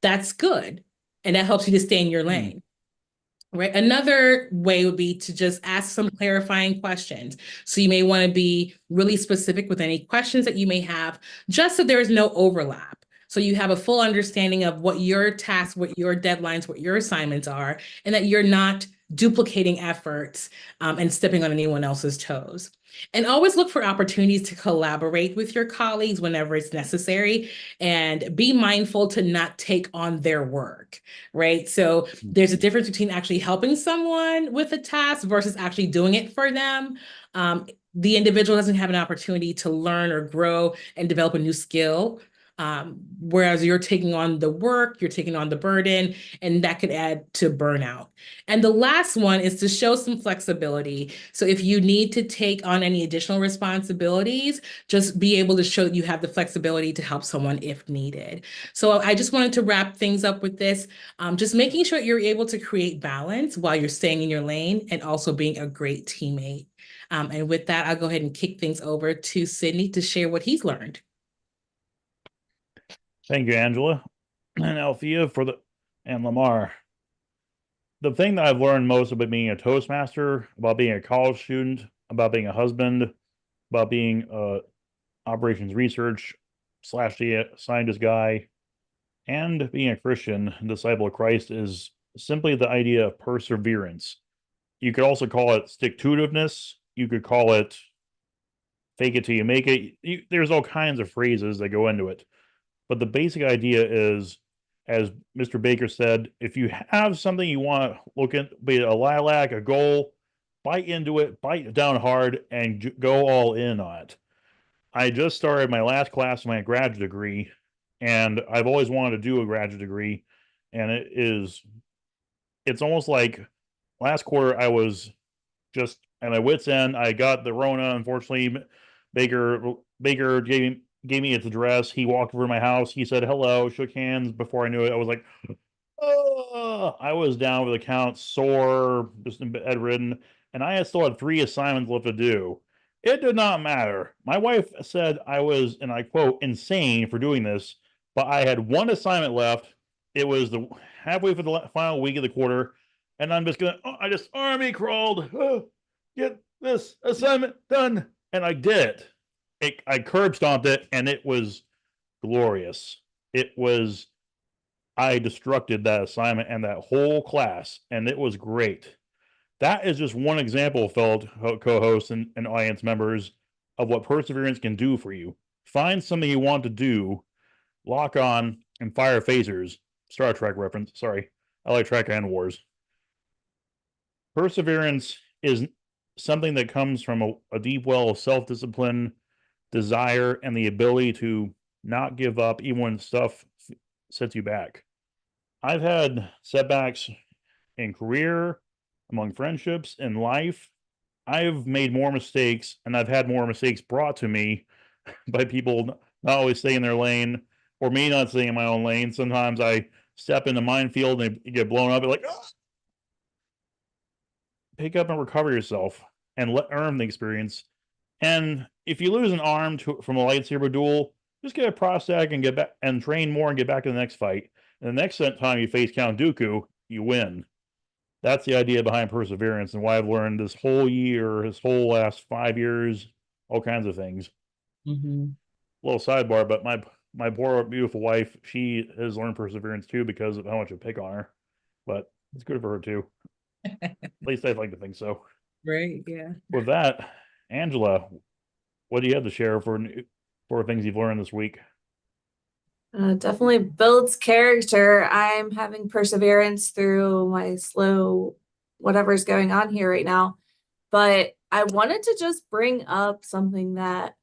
That's good. And that helps you to stay in your lane. Right. Another way would be to just ask some clarifying questions. So you may want to be really specific with any questions that you may have, just so there is no overlap. So you have a full understanding of what your tasks, what your deadlines, what your assignments are, and that you're not duplicating efforts and stepping on anyone else's toes. And always look for opportunities to collaborate with your colleagues whenever it's necessary, and be mindful to not take on their work, right? So there's a difference between actually helping someone with a task versus actually doing it for them. The individual doesn't have an opportunity to learn or grow and develop a new skill. Whereas you're taking on the work, you're taking on the burden, and that could add to burnout. And the last one is to show some flexibility. So if you need to take on any additional responsibilities, just be able to show that you have the flexibility to help someone if needed. So I just wanted to wrap things up with this, just making sure you're able to create balance while you're staying in your lane and also being a great teammate. And with that, I'll go ahead and kick things over to Sydney to share what he's learned. Thank you, Angela and Althea and Lamar. The thing that I've learned most about being a Toastmaster, about being a college student, about being a husband, about being a operations research / scientist guy, and being a Christian disciple of Christ is simply the idea of perseverance. You could also call it stick-to-itiveness. You could call it fake it till you make it. There's all kinds of phrases that go into it. But the basic idea is, as Mr. Baker said, if you have something you want to look at, be it a lilac, a goal, bite into it, bite down hard, and go all in on it. I just started my last class of my graduate degree, and I've always wanted to do a graduate degree, and it's almost like last quarter I was just at my wit's end. I got the Rona, unfortunately. Baker gave me its address. He walked over to my house. He said hello, shook hands. Before I knew it, I was like, oh, I was down with the count, sore, just bedridden, and I still had 3 assignments left to do. It did not matter. My wife said I was, and I quote, insane for doing this, but I had 1 assignment left. It was the halfway for the final week of the quarter, and I'm just I just army crawled, get this assignment done, and I did it. I curb stomped it, and it was glorious. I destructed that assignment and that whole class, and it was great. That is just one example, fellow co-hosts and audience members, of what perseverance can do for you. Find something you want to do, lock on, and fire phasers. Star Trek reference. Sorry. I like Trek and Wars. Perseverance is something that comes from a deep well of self-discipline, desire, and the ability to not give up even when stuff sets you back. I've had setbacks in career, among friendships, in life. I've made more mistakes, and I've had more mistakes brought to me by people not always staying in their lane, or me not staying in my own lane. Sometimes I step in the minefield and get blown up. Like, oh! Pick up and recover yourself and earn the experience. And if you lose an arm from a lightsaber duel, just get a prosthetic and get back and train more and get back to the next fight. And the next time you face Count Dooku, you win. That's the idea behind perseverance and why I've learned this whole year, this whole last 5 years, all kinds of things. Mm-hmm. Little sidebar, but my poor beautiful wife, she has learned perseverance too because of how much I pick on her. But it's good for her too. At least I'd like to think so. Right. Yeah. With that, Angela, what do you have to share for things you've learned this week? Definitely builds character. I'm having perseverance through my slow whatever's going on here right now. But I wanted to just bring up something that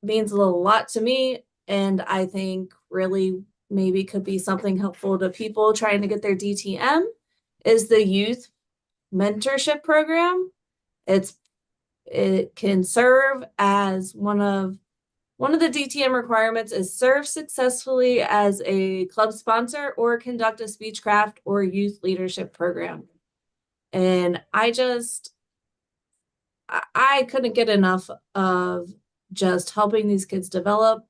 means a lot to me, and I think really maybe could be something helpful to people trying to get their DTM, is the youth mentorship program. It can serve as one of the DTM requirements is serve successfully as a club sponsor or conduct a speechcraft or youth leadership program. And I couldn't get enough of just helping these kids develop,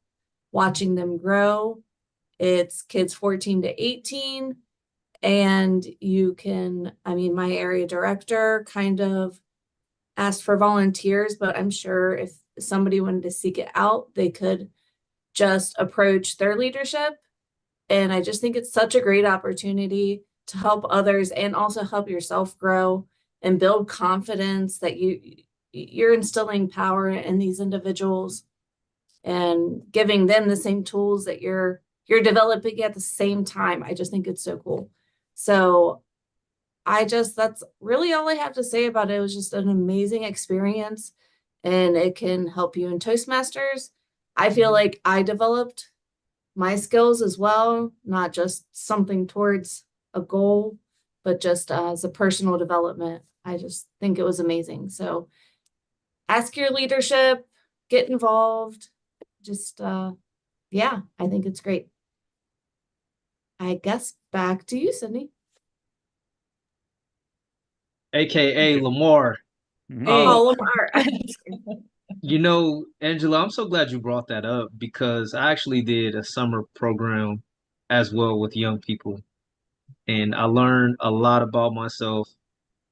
watching them grow. It's kids 14 to 18. And you can, my area director kind of asked for volunteers, but I'm sure if somebody wanted to seek it out, they could just approach their leadership. And I just think it's such a great opportunity to help others and also help yourself grow and build confidence that you're instilling power in these individuals and giving them the same tools that you're developing at the same time. I just think it's so cool. So that's really all I have to say about it. It was just an amazing experience, and it can help you in Toastmasters. I feel like I developed my skills as well, not just something towards a goal, but just as a personal development. I just think it was amazing. So ask your leadership, get involved. Just, I think it's great. I guess back to you, Sydney. AKA Lamar. Lamar. Angela, I'm so glad you brought that up because I actually did a summer program as well with young people. And I learned a lot about myself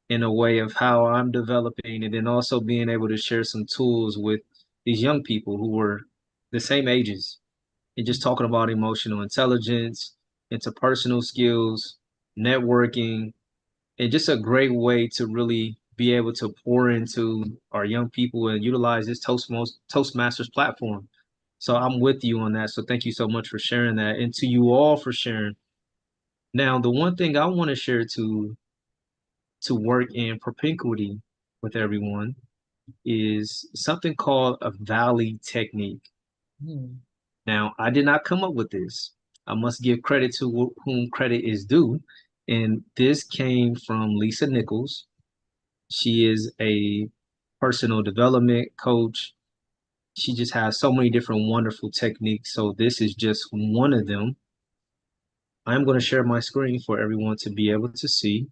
in a way of how I'm developing, and then also being able to share some tools with these young people who were the same ages, and just talking about emotional intelligence, interpersonal skills, networking, and just a great way to really be able to pour into our young people and utilize this Toastmasters platform. So I'm with you on that. So thank you so much for sharing that, and to you all for sharing. Now, the one thing I want to share to work in propinquity with everyone is something called a valley technique. Now, I did not come up with this. I must give credit to whom credit is due. And this came from Lisa Nichols. She is a personal development coach. She just has so many different wonderful techniques. So this is just one of them. I'm going to share my screen for everyone to be able to see.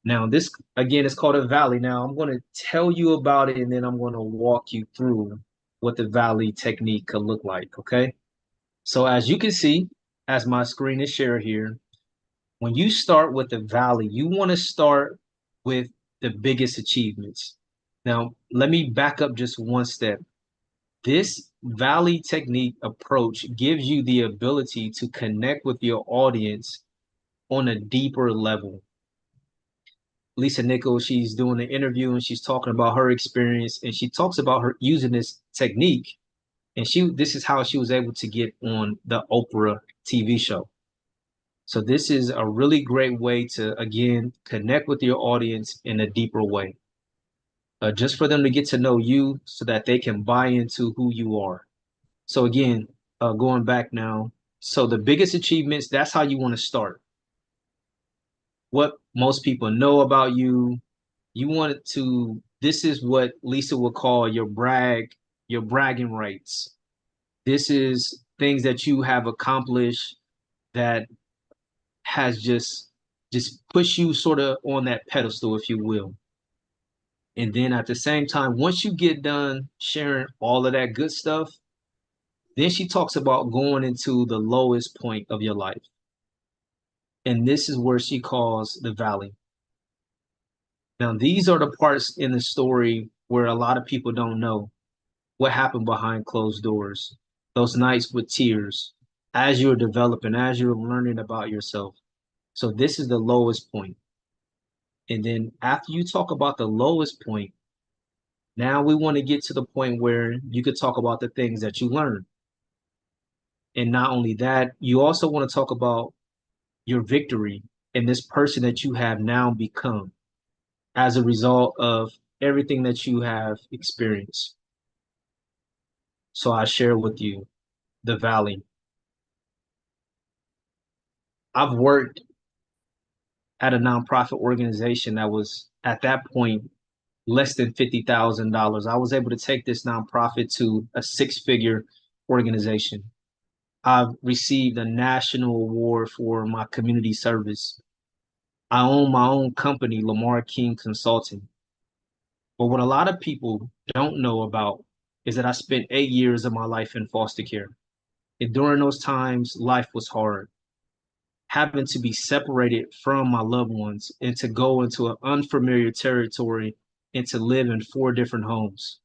Now, this, again, is called a valley. Now, I'm going to tell you about it, and then I'm going to walk you through what the valley technique could look like, okay? So as you can see, as my screen is shared here, when you start with the valley, you want to start with the biggest achievements. Now, let me back up just one step. This valley technique approach gives you the ability to connect with your audience on a deeper level. Lisa Nichols, she's doing an interview and she's talking about her experience, and she talks about her using this technique. And this is how she was able to get on the Oprah TV show. So this is a really great way to, again, connect with your audience in a deeper way. Just for them to get to know you so that they can buy into who you are. So again, going back now, so the biggest achievements, that's how you want to start. What most people know about you, you want it to, this is what Lisa would call your bragging rights. This is things that you have accomplished that has just pushed you sort of on that pedestal, if you will. And then at the same time, once you get done sharing all of that good stuff, then she talks about going into the lowest point of your life. And this is where she calls the valley. Now, these are the parts in the story where a lot of people don't know what happened behind closed doors, those nights with tears, as you're developing, as you're learning about yourself. So this is the lowest point. And then after you talk about the lowest point, now we want to get to the point where you could talk about the things that you learned. And not only that, you also want to talk about your victory and this person that you have now become as a result of everything that you have experienced. So I share with you the valley. I've worked at a nonprofit organization that was at that point less than $50,000. I was able to take this nonprofit to a six-figure organization. I've received a national award for my community service. I own my own company, Lamar King Consulting. But what a lot of people don't know about is that I spent 8 years of my life in foster care. And during those times, life was hard. Having to be separated from my loved ones and to go into an unfamiliar territory and to live in 4 different homes.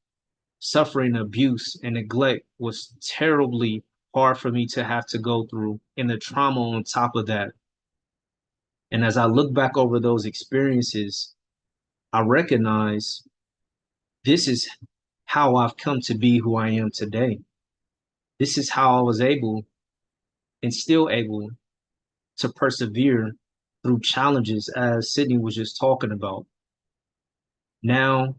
Suffering abuse and neglect was terribly hard for me to have to go through, and the trauma on top of that. And as I look back over those experiences, I recognize this is how I've come to be who I am today. This is how I was able and still able to persevere through challenges, as Sydney was just talking about. Now,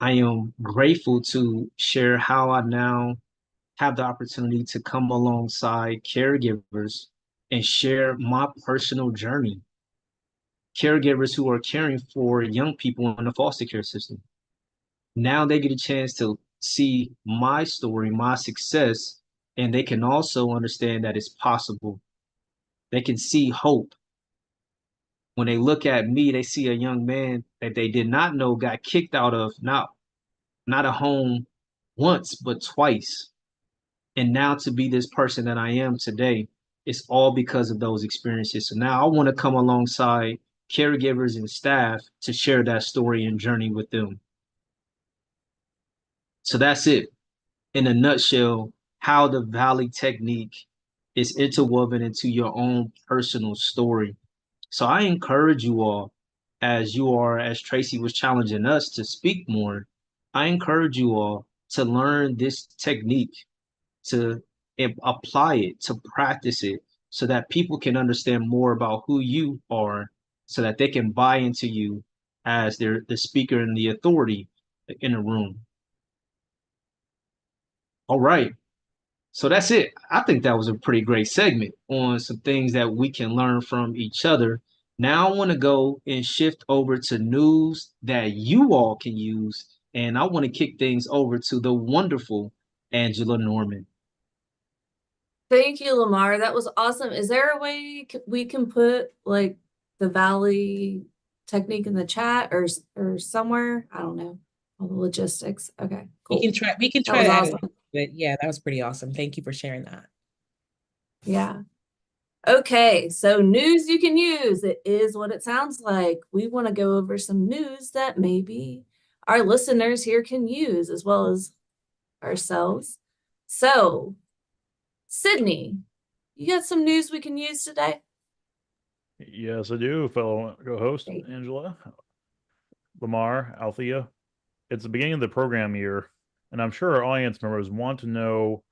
I am grateful to share how I now have the opportunity to come alongside caregivers and share my personal journey. Caregivers who are caring for young people in the foster care system. Now they get a chance to see my story, my success, and they can also understand that it's possible. They can see hope. When they look at me, they see a young man that they did not know got kicked out of not a home once, but twice. And now to be this person that I am today, it's all because of those experiences. So now I want to come alongside caregivers and staff to share that story and journey with them. So that's it. In a nutshell, how the Valley technique is interwoven into your own personal story. So I encourage you all, as Tracy was challenging us to speak more, I encourage you all to learn this technique, to apply it, to practice it, so that people can understand more about who you are, so that they can buy into you as the speaker and the authority in the room. All right. So that's it. I think that was a pretty great segment on some things that we can learn from each other. Now I want to go and shift over to news that you all can use. And I want to kick things over to the wonderful Angela Norman. Thank you, Lamar. That was awesome. Is there a way we can put like the Valley technique in the chat or somewhere? I don't know. All the logistics. Okay, cool. We can try to add it. But yeah, that was pretty awesome. Thank you for sharing that. Yeah. Okay, so news you can use. It is what it sounds like. We want to go over some news that maybe our listeners here can use as well as ourselves. So, Sydney, you got some news we can use today? Yes, I do, fellow co-host Great. Angela, Lamar, Althea. It's the beginning of the program year, and I'm sure our audience members want to know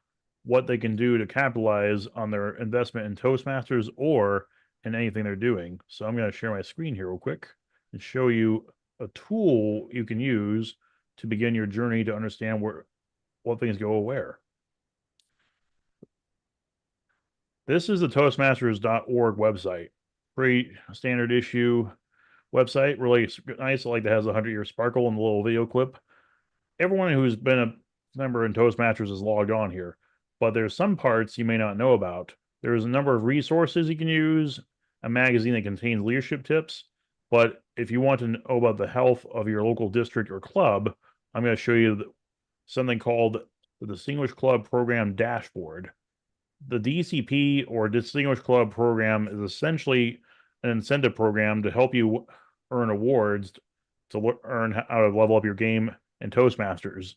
what they can do to capitalize on their investment in Toastmasters or in anything they're doing. So I'm going to share my screen here real quick and show you a tool you can use to begin your journey to understand what things go where. This is the Toastmasters.org website. Pretty standard issue website, really nice. I like that has a 100-year sparkle in the little video clip. Everyone who's been a member in Toastmasters is logged on here, but there's some parts you may not know about. There's a number of resources you can use, a magazine that contains leadership tips, but if you want to know about the health of your local district or club, I'm going to show you something called the Distinguished Club Program Dashboard. The DCP, or Distinguished Club Program, is essentially an incentive program to help you earn awards to earn how to level up your game in Toastmasters.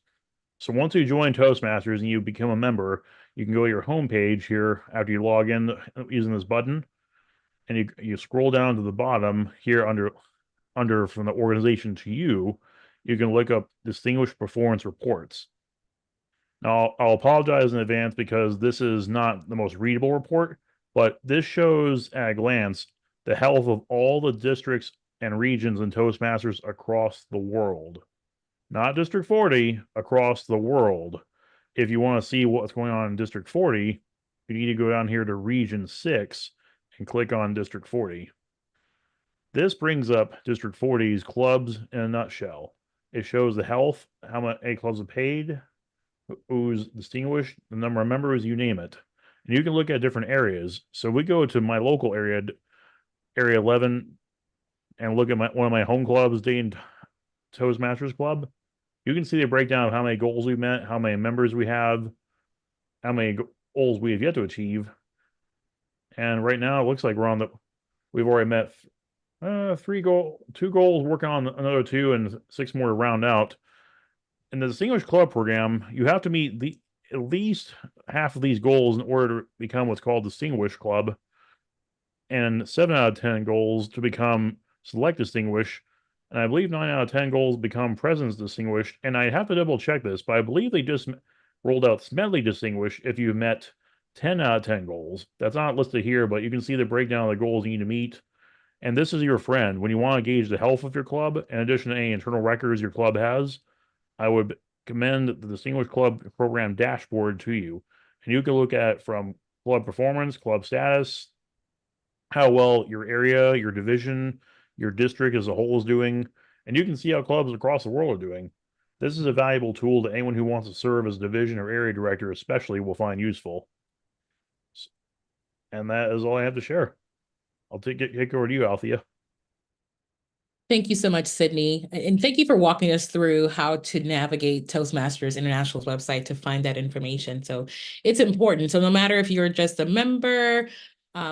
So once you join Toastmasters and you become a member, you can go to your homepage here after you log in using this button, and you scroll down to the bottom here under from the organization to you can look up Distinguished Performance Reports. Now, I'll apologize in advance because this is not the most readable report, but this shows at a glance the health of all the districts and regions in Toastmasters across the world. Not District 40, across the world. If you want to see what's going on in District 40, you need to go down here to Region 6 and click on District 40. This brings up District 40's clubs in a nutshell. It shows the health, how many clubs have paid, who's distinguished, the number of members, you name it. And you can look at different areas. So we go to my local area, Area 11, and look at one of my home clubs, Dayton Toastmasters Club. You can see the breakdown of how many goals we've met, how many members we have, how many goals we have yet to achieve. And right now it looks like we've already met 2 goals, working on another 2, and 6 more to round out. In the Distinguished Club Program, you have to meet at least half of these goals in order to become what's called Distinguished Club, and 7 out of 10 goals to become Select Distinguished, and I believe 9 out of 10 goals become President's Distinguished, and I have to double check this, but I believe they just rolled out Smedley Distinguished if you met 10 out of 10 goals. That's not listed here, but you can see the breakdown of the goals you need to meet. And this is your friend. When you want to gauge the health of your club, in addition to any internal records your club has, I would commend the Distinguished Club Program Dashboard to you. And you can look at from club performance, club status, how well your area, your division, your district as a whole is doing, and you can see how clubs across the world are doing. This is a valuable tool that anyone who wants to serve as a division or area director especially will find useful. And that is all I have to share. I'll take it over to you, Althea. Thank you so much, Sydney. And thank you for walking us through how to navigate Toastmasters International's website to find that information. So it's important. So no matter if you're just a member,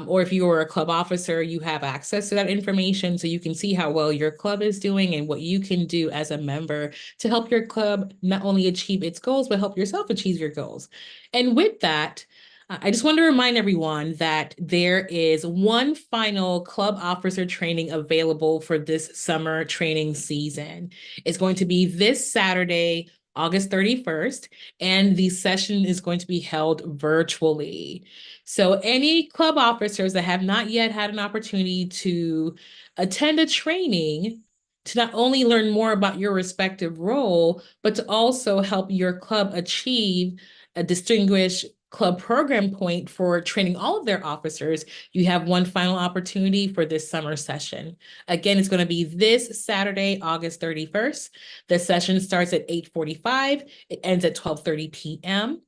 or if you are a club officer, you have access to that information so you can see how well your club is doing and what you can do as a member to help your club not only achieve its goals, but help yourself achieve your goals. And with that, I just want to remind everyone that there is one final club officer training available for this summer training season. It's going to be this Saturday, August 31st, and the session is going to be held virtually. So any club officers that have not yet had an opportunity to attend a training to not only learn more about your respective role, but to also help your club achieve a distinguished club program point for training all of their officers, you have one final opportunity for this summer session. Again, it's going to be this Saturday, August 31st. The session starts at 8:45. It ends at 12:30 p.m.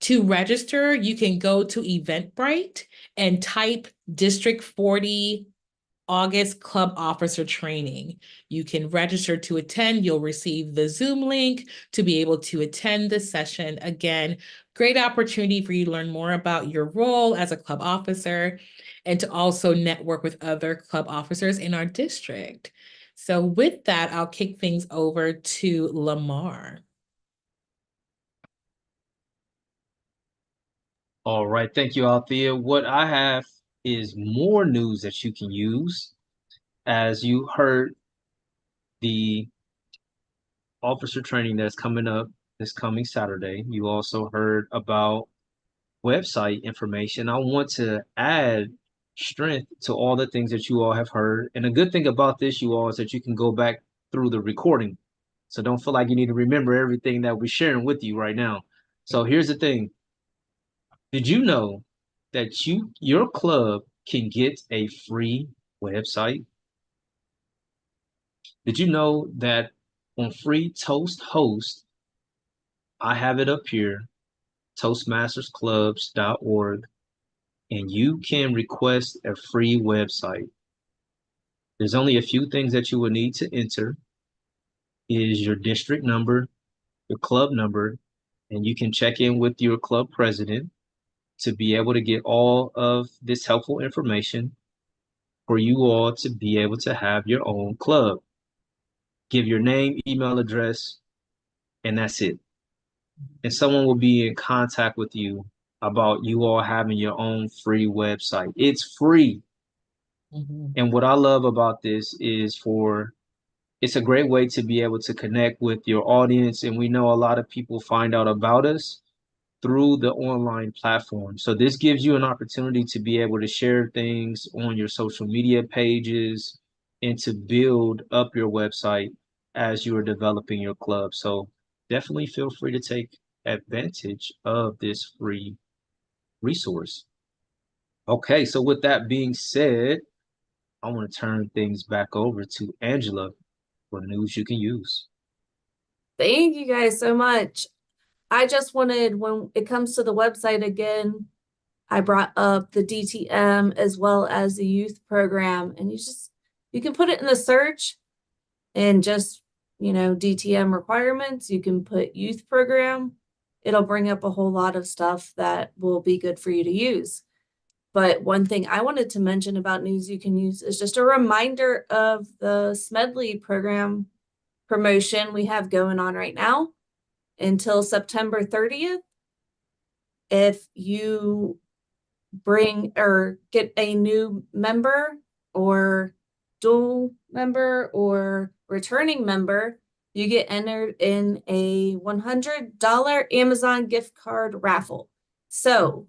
To register, you can go to Eventbrite and type District 40 August Club Officer Training. You can register to attend. You'll receive the Zoom link to be able to attend the session. Again, great opportunity for you to learn more about your role as a club officer and to also network with other club officers in our district. So with that, I'll kick things over to Lamar. All right. Thank you, Althea. What I have is more news that you can use. As you heard, the officer training that's coming up this coming Saturday. You also heard about website information, I want to add strength to all the things that you all have heard. And the good thing about this, you all, is that you can go back through the recording. So don't feel like you need to remember everything that we're sharing with you right now. So here's the thing. Did you know that your club can get a free website? Did you know that on Free Toast Host, I have it up here, toastmastersclubs.org, and you can request a free website. There's only a few things that you will need to enter is your district number, your club number, and you can check in with your club president to be able to get all of this helpful information for you all to be able to have your own club. Give your name, email address, and that's it. And someone will be in contact with you about you all having your own free website. It's free. Mm-hmm. And what I love about this is it's a great way to be able to connect with your audience. And we know a lot of people find out about us through the online platform. So this gives you an opportunity to be able to share things on your social media pages and to build up your website as you are developing your club. So definitely feel free to take advantage of this free resource. Okay, so with that being said, I want to turn things back over to Angela for news you can use. Thank you guys so much. I just wanted, when it comes to the website again, I brought up the DTM as well as the youth program, and you can put it in the search and just, DTM requirements. You can put youth program. It'll bring up a whole lot of stuff that will be good for you to use. But one thing I wanted to mention about news you can use is just a reminder of the Smedley program promotion we have going on right now until September 30th. If you bring or get a new member or dual member or returning member, you get entered in a $100 Amazon gift card raffle. So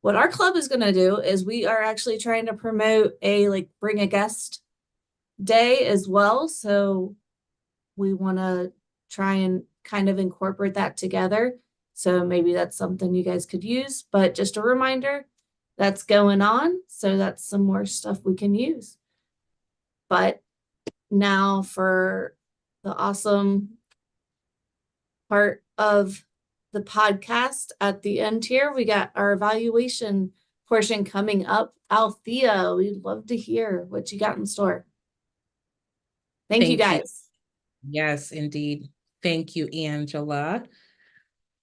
what our club is going to do is we are actually trying to promote bring a guest day as well. So we want to try and kind of incorporate that together. So maybe that's something you guys could use, but just a reminder that's going on. So that's some more stuff we can use. But now for the awesome part of the podcast at the end here, we got our evaluation portion coming up. Althea, we'd love to hear what you got in store. Thank you guys. Yes, indeed. Thank you, Angela.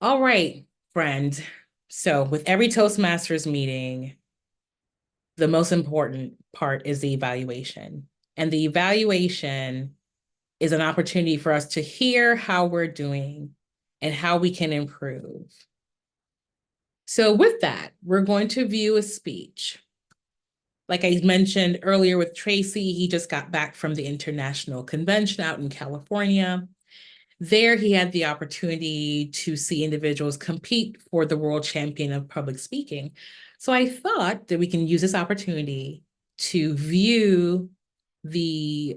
All right, friend. So with every Toastmasters meeting, the most important part is the evaluation. And the evaluation is an opportunity for us to hear how we're doing and how we can improve. So with that, we're going to view a speech. Like I mentioned earlier with Tracy, he just got back from the International Convention out in California. There, he had the opportunity to see individuals compete for the World Champion of Public Speaking. So I thought that we can use this opportunity to view the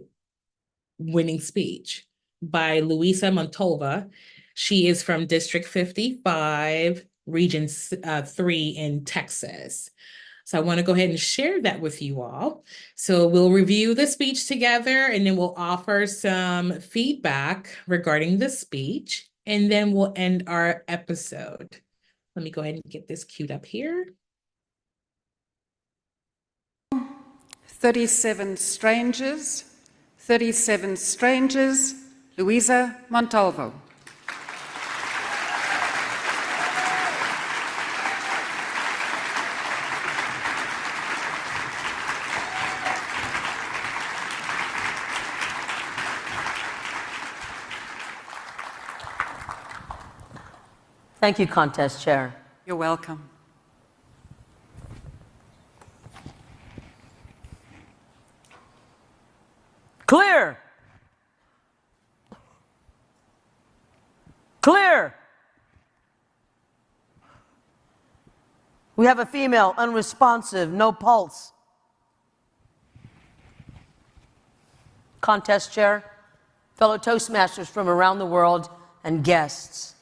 winning speech by Luisa Montalva. She is from District 55, Region 3 in Texas. So I want to go ahead and share that with you all. So we'll review the speech together, and then we'll offer some feedback regarding the speech, and then we'll end our episode. Let me go ahead and get this queued up here. 37 strangers, Luisa Montalvo. Thank you, Contest Chair. You're welcome. Clear! Clear! We have a female, unresponsive, no pulse. Contest chair, fellow Toastmasters from around the world, and guests.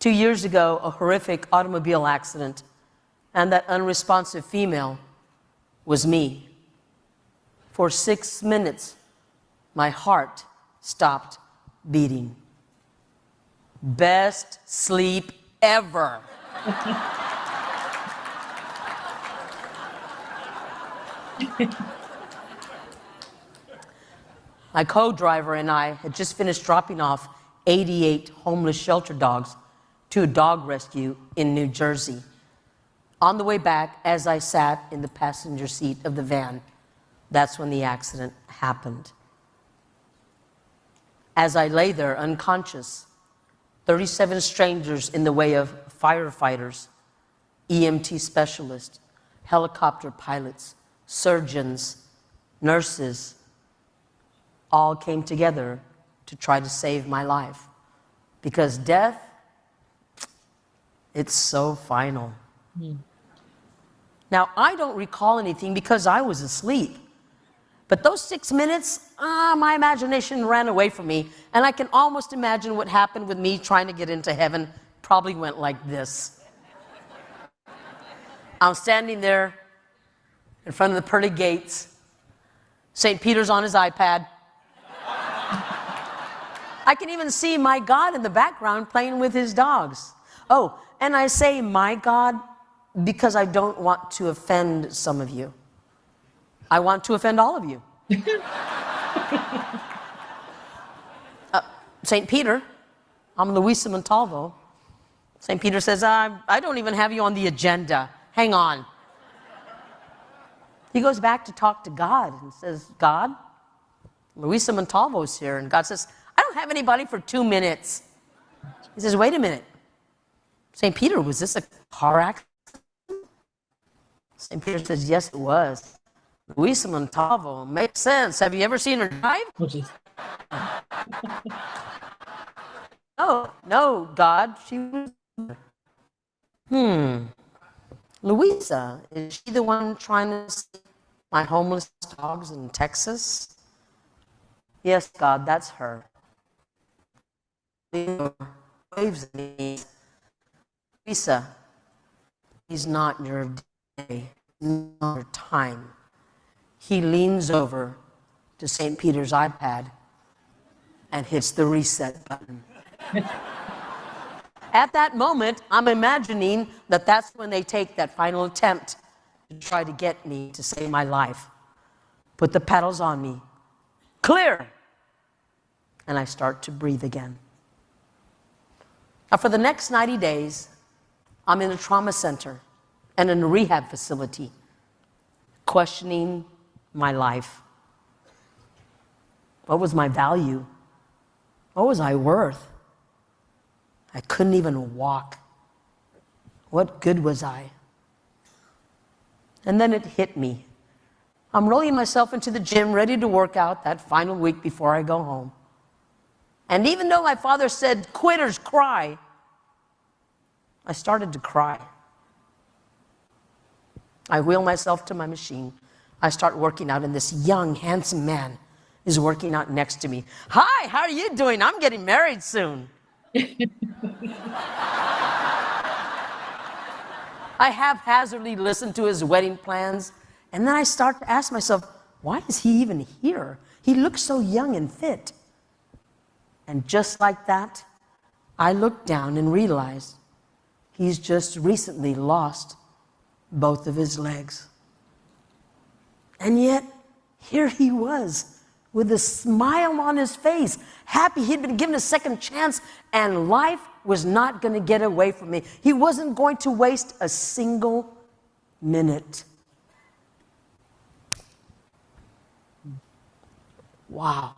2 years ago, a horrific automobile accident, and that unresponsive female was me. For 6 minutes, my heart stopped beating. Best sleep ever. My co-driver and I had just finished dropping off 88 homeless shelter dogs to a dog rescue in New Jersey. On the way back, as I sat in the passenger seat of the van, that's when the accident happened. As I lay there unconscious, 37 strangers in the way of firefighters, EMT specialists, helicopter pilots, surgeons, nurses, all came together to try to save my life. Because death, it's so final. Now, I don't recall anything because I was asleep. But those 6 minutes, my imagination ran away from me, and I can almost imagine what happened with me trying to get into heaven. Probably went like this. I'm standing there in front of the pearly gates. St. Peter's on his iPad. I can even see my God in the background playing with his dogs. Oh, and I say my God because I don't want to offend some of you. I want to offend all of you. St. Peter, I'm Luisa Montalvo. St. Peter says, I don't even have you on the agenda. Hang on. He goes back to talk to God and says, God, Luisa Montalvo is here. And God says, I don't have anybody for 2 minutes. He says, wait a minute. St. Peter, was this a car accident? St. Peter says, yes, it was. Luisa Montalvo, makes sense. Have you ever seen her drive? No, God, she was. Luisa, is she the one trying to save my homeless dogs in Texas? Yes, God, that's her. Waves at me. Luisa, he's not your day, not your time. He leans over to St. Peter's iPad and hits the reset button. At that moment, I'm imagining that that's when they take that final attempt to try to get me to save my life. Put the pedals on me. Clear! And I start to breathe again. Now, for the next 90 days, I'm in a trauma center and in a rehab facility, questioning my life. What was my value? What was I worth? I couldn't even walk. What good was I? And then it hit me. I'm rolling myself into the gym, ready to work out that final week before I go home. And even though my father said, quitters cry, I started to cry. I wheel myself to my machine. I start working out, and this young, handsome man is working out next to me. Hi, how are you doing? I'm getting married soon. I haphazardly listen to his wedding plans, and then I start to ask myself, why is he even here? He looks so young and fit. And just like that, I looked down and realized he's just recently lost both of his legs. And yet, here he was, with a smile on his face, happy he'd been given a second chance, and life was not going to get away from me. He wasn't going to waste a single minute. Wow.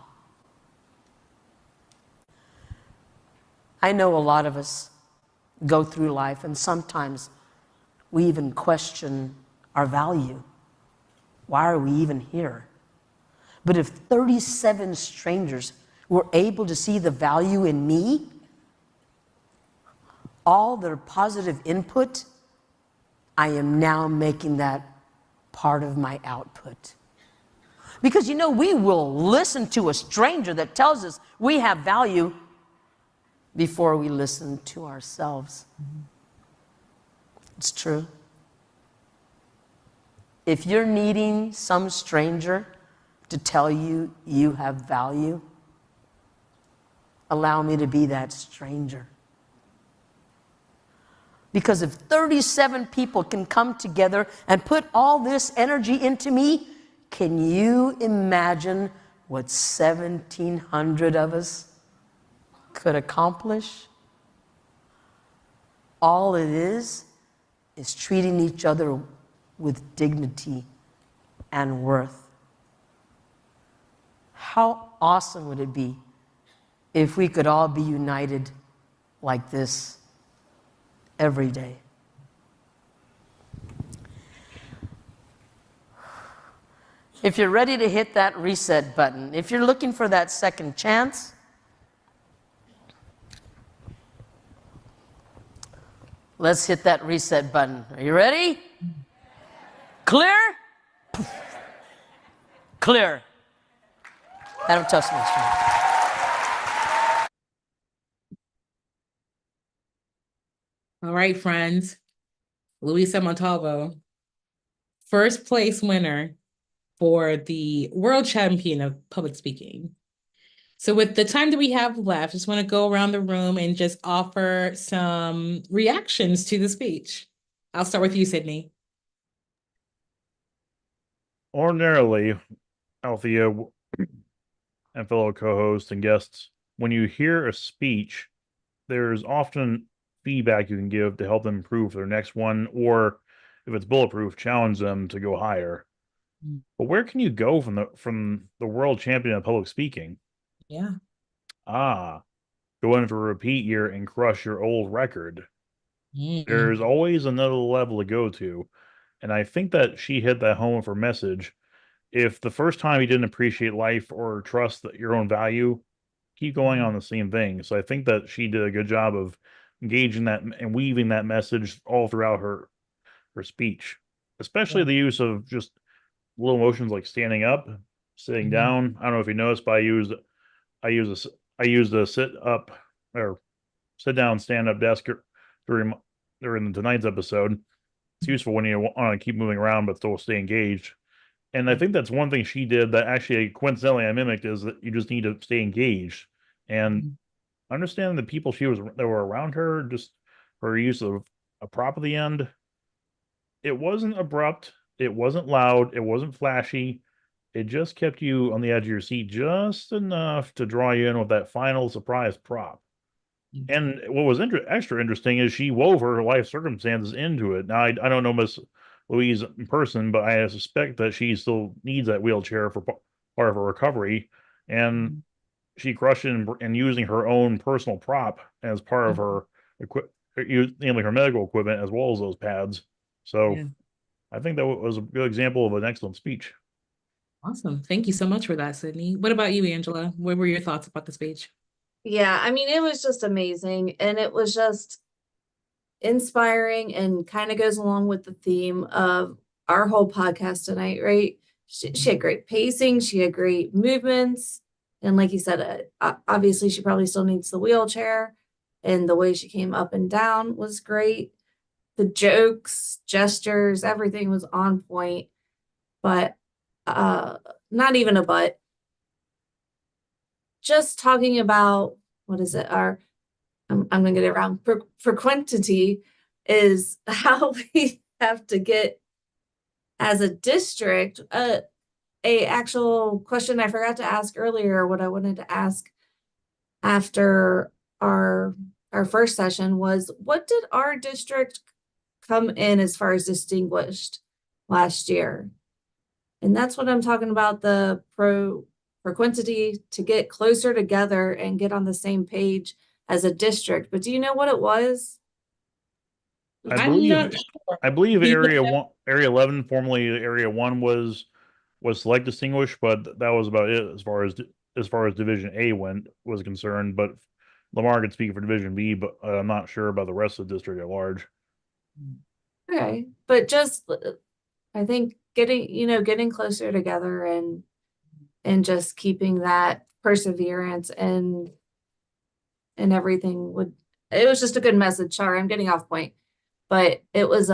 I know a lot of us go through life, and sometimes we even question our value. Why are we even here? But if 37 strangers were able to see the value in me, all their positive input, I am now making that part of my output. Because we will listen to a stranger that tells us we have value before we listen to ourselves. It's true. If you're needing some stranger to tell you you have value, allow me to be that stranger. Because if 37 people can come together and put all this energy into me, can you imagine what 1,700 of us could accomplish? All it is treating each other with dignity and worth. How awesome would it be if we could all be united like this every day? If you're ready to hit that reset button, if you're looking for that second chance, let's hit that reset button. Are you ready? Clear? Clear. Adam, toast me. All right, friends. Luisa Montalvo, first place winner for the World Champion of Public Speaking. So with the time that we have left, I just want to go around the room and just offer some reactions to the speech. I'll start with you, Sydney. Ordinarily, Althea and fellow co-hosts and guests, when you hear a speech, there's often feedback you can give to help them improve their next one, or if it's bulletproof, challenge them to go higher. But where can you go from the world champion of public speaking? Yeah. Go in for a repeat year and crush your old record. Mm-hmm. There's always another level to go to. And I think that she hit that home of her message. If the first time you didn't appreciate life or trust your own value, keep going on the same thing. So I think that she did a good job of engaging that and weaving that message all throughout her speech, especially the use of just little motions like standing up, sitting down. I don't know if you noticed, but I used a sit up or sit down, stand up desk during tonight's episode. It's useful when you want to keep moving around but still stay engaged. And I think that's one thing she did that actually coincidentally I mimicked, is that you just need to stay engaged and understand the people that were around her. Just her use of a prop at the end. It wasn't abrupt. It wasn't loud. It wasn't flashy. It just kept you on the edge of your seat just enough to draw you in with that final surprise prop. And what was extra interesting is she wove her life circumstances into it. Now, I don't know Miss Louise in person, but I suspect that she still needs that wheelchair for part of her recovery. And she crushed it in using her own personal prop as part of her namely her medical equipment, as well as those pads. So I think that was a good example of an excellent speech. Awesome. Thank you so much for that, Sydney. What about you, Angela? What were your thoughts about the speech? Yeah, I mean, it was just amazing. And it was just inspiring and kind of goes along with the theme of our whole podcast tonight, right? She had great pacing. She had great movements. And like you said, obviously she probably still needs the wheelchair. And the way she came up and down was great. The jokes, gestures, everything was on point. But not even a but. Just talking about, what is it? I'm gonna get it wrong. Frequentity is how we have to get as a district. A actual question I forgot to ask earlier, what I wanted to ask after our first session was, what did our district come in as far as distinguished last year? And that's what I'm talking about, the frequentity, to get closer together and get on the same page as a district. But do you know what it was? I believe area 11, formerly area 1, was select distinguished, but that was about it as far as division A was concerned. But Lamar could speak for division B, but I'm not sure about the rest of the district at large. Okay. But just, I think getting closer together and just keeping that perseverance and everything it was just a good message. Sorry, I'm getting off point, but it was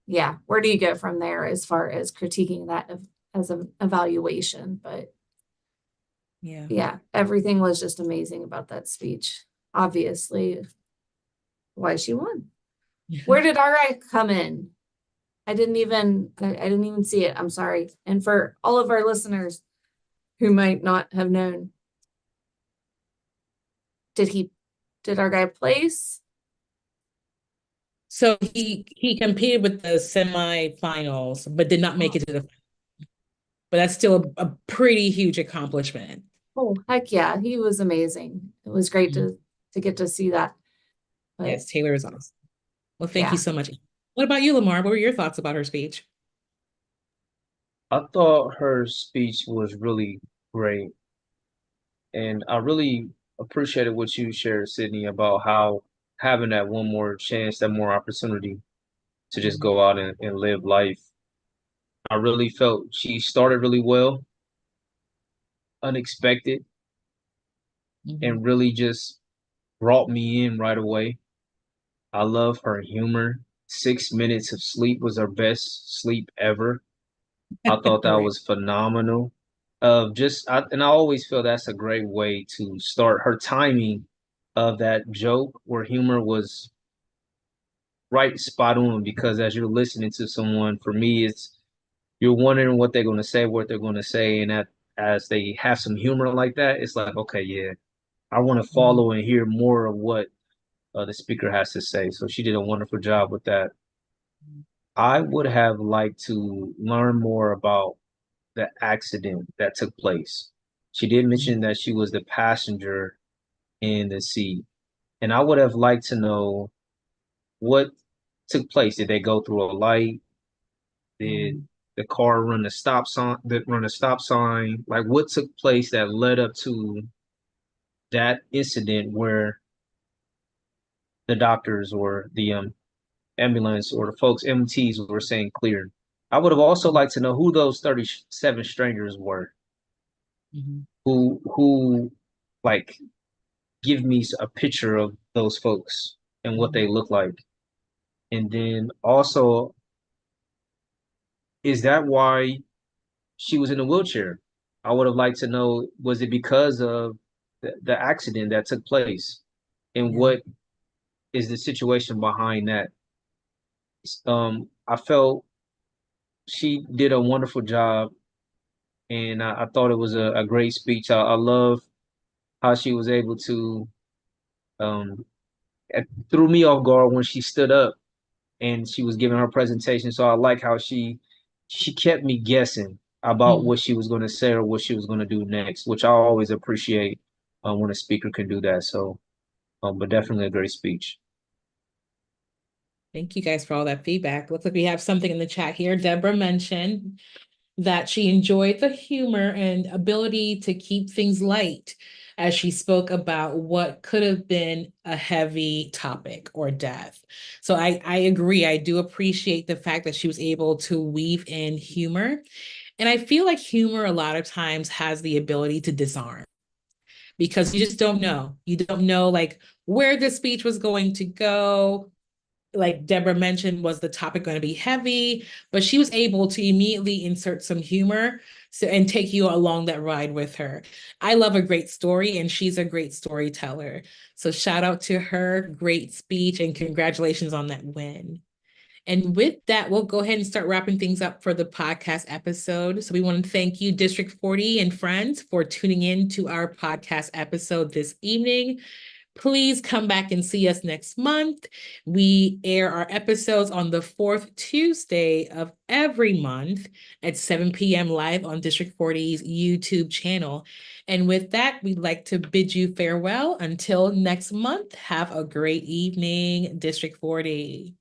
yeah, where do you go from there as far as critiquing that as an evaluation? But yeah, everything was just amazing about that speech. Obviously, why she won. Where did our guy come in? I didn't even see it. I'm sorry. And for all of our listeners who might not have known, did our guy place? So he competed with the semifinals, but did not make it to the final. But that's still a pretty huge accomplishment. Oh, heck yeah. He was amazing. It was great to get to see that. But, yes, Taylor is awesome. Well, thank yeah. you so much. What about you, Lamar? What were your thoughts about her speech? I thought her speech was really great. And I really appreciated what you shared, Sydney, about how having that one more chance, that more opportunity to just go out and live life. I really felt she started really well, unexpected, and really just brought me in right away. I love her humor. 6 minutes of sleep was her best sleep ever. I thought that was phenomenal. And I always feel that's a great way to start. Her timing of that joke where humor was right spot on, because as you're listening to someone, for me, it's you're wondering what they're going to say, and that as they have some humor like that, it's like, okay, yeah, I want to follow and hear more of what the speaker has to say. So she did a wonderful job with that. I would have liked to learn more about the accident that took place. She did mention that she was the passenger in the seat, and I would have liked to know what took place. Did they go through a light? Did the car run a stop sign? Like, what took place that led up to that incident where the doctors or the ambulance or the folks MTs were saying clear? I would have also liked to know who those 37 strangers were. Who like give me a picture of those folks and what they look like. And then also, is that why she was in a wheelchair? I would have liked to know, was it because of the accident that took place? And what is the situation behind that? I felt she did a wonderful job, and I thought it was a great speech. I love how she was able to it threw me off guard when she stood up and she was giving her presentation. So I like how she kept me guessing about what she was going to say or what she was going to do next, which I always appreciate when a speaker can do that. So, but definitely a great speech. Thank you guys for all that feedback. Looks like we have something in the chat here. Deborah mentioned that she enjoyed the humor and ability to keep things light as she spoke about what could have been a heavy topic or death. So I agree. I do appreciate the fact that she was able to weave in humor. And I feel like humor a lot of times has the ability to disarm because you just don't know. You don't know like where the speech was going to go. Like Deborah mentioned, was the topic going to be heavy? But she was able to immediately insert some humor and take you along that ride with her. I love a great story, and she's a great storyteller. So shout out to her, great speech, and congratulations on that win. And with that, we'll go ahead and start wrapping things up for the podcast episode. So we want to thank you, District 40 and friends, for tuning in to our podcast episode this evening. Please come back and see us next month. We air our episodes on the fourth Tuesday of every month at 7 p.m. live on District 40's YouTube channel. And with that, we'd like to bid you farewell until next month. Have a great evening, District 40.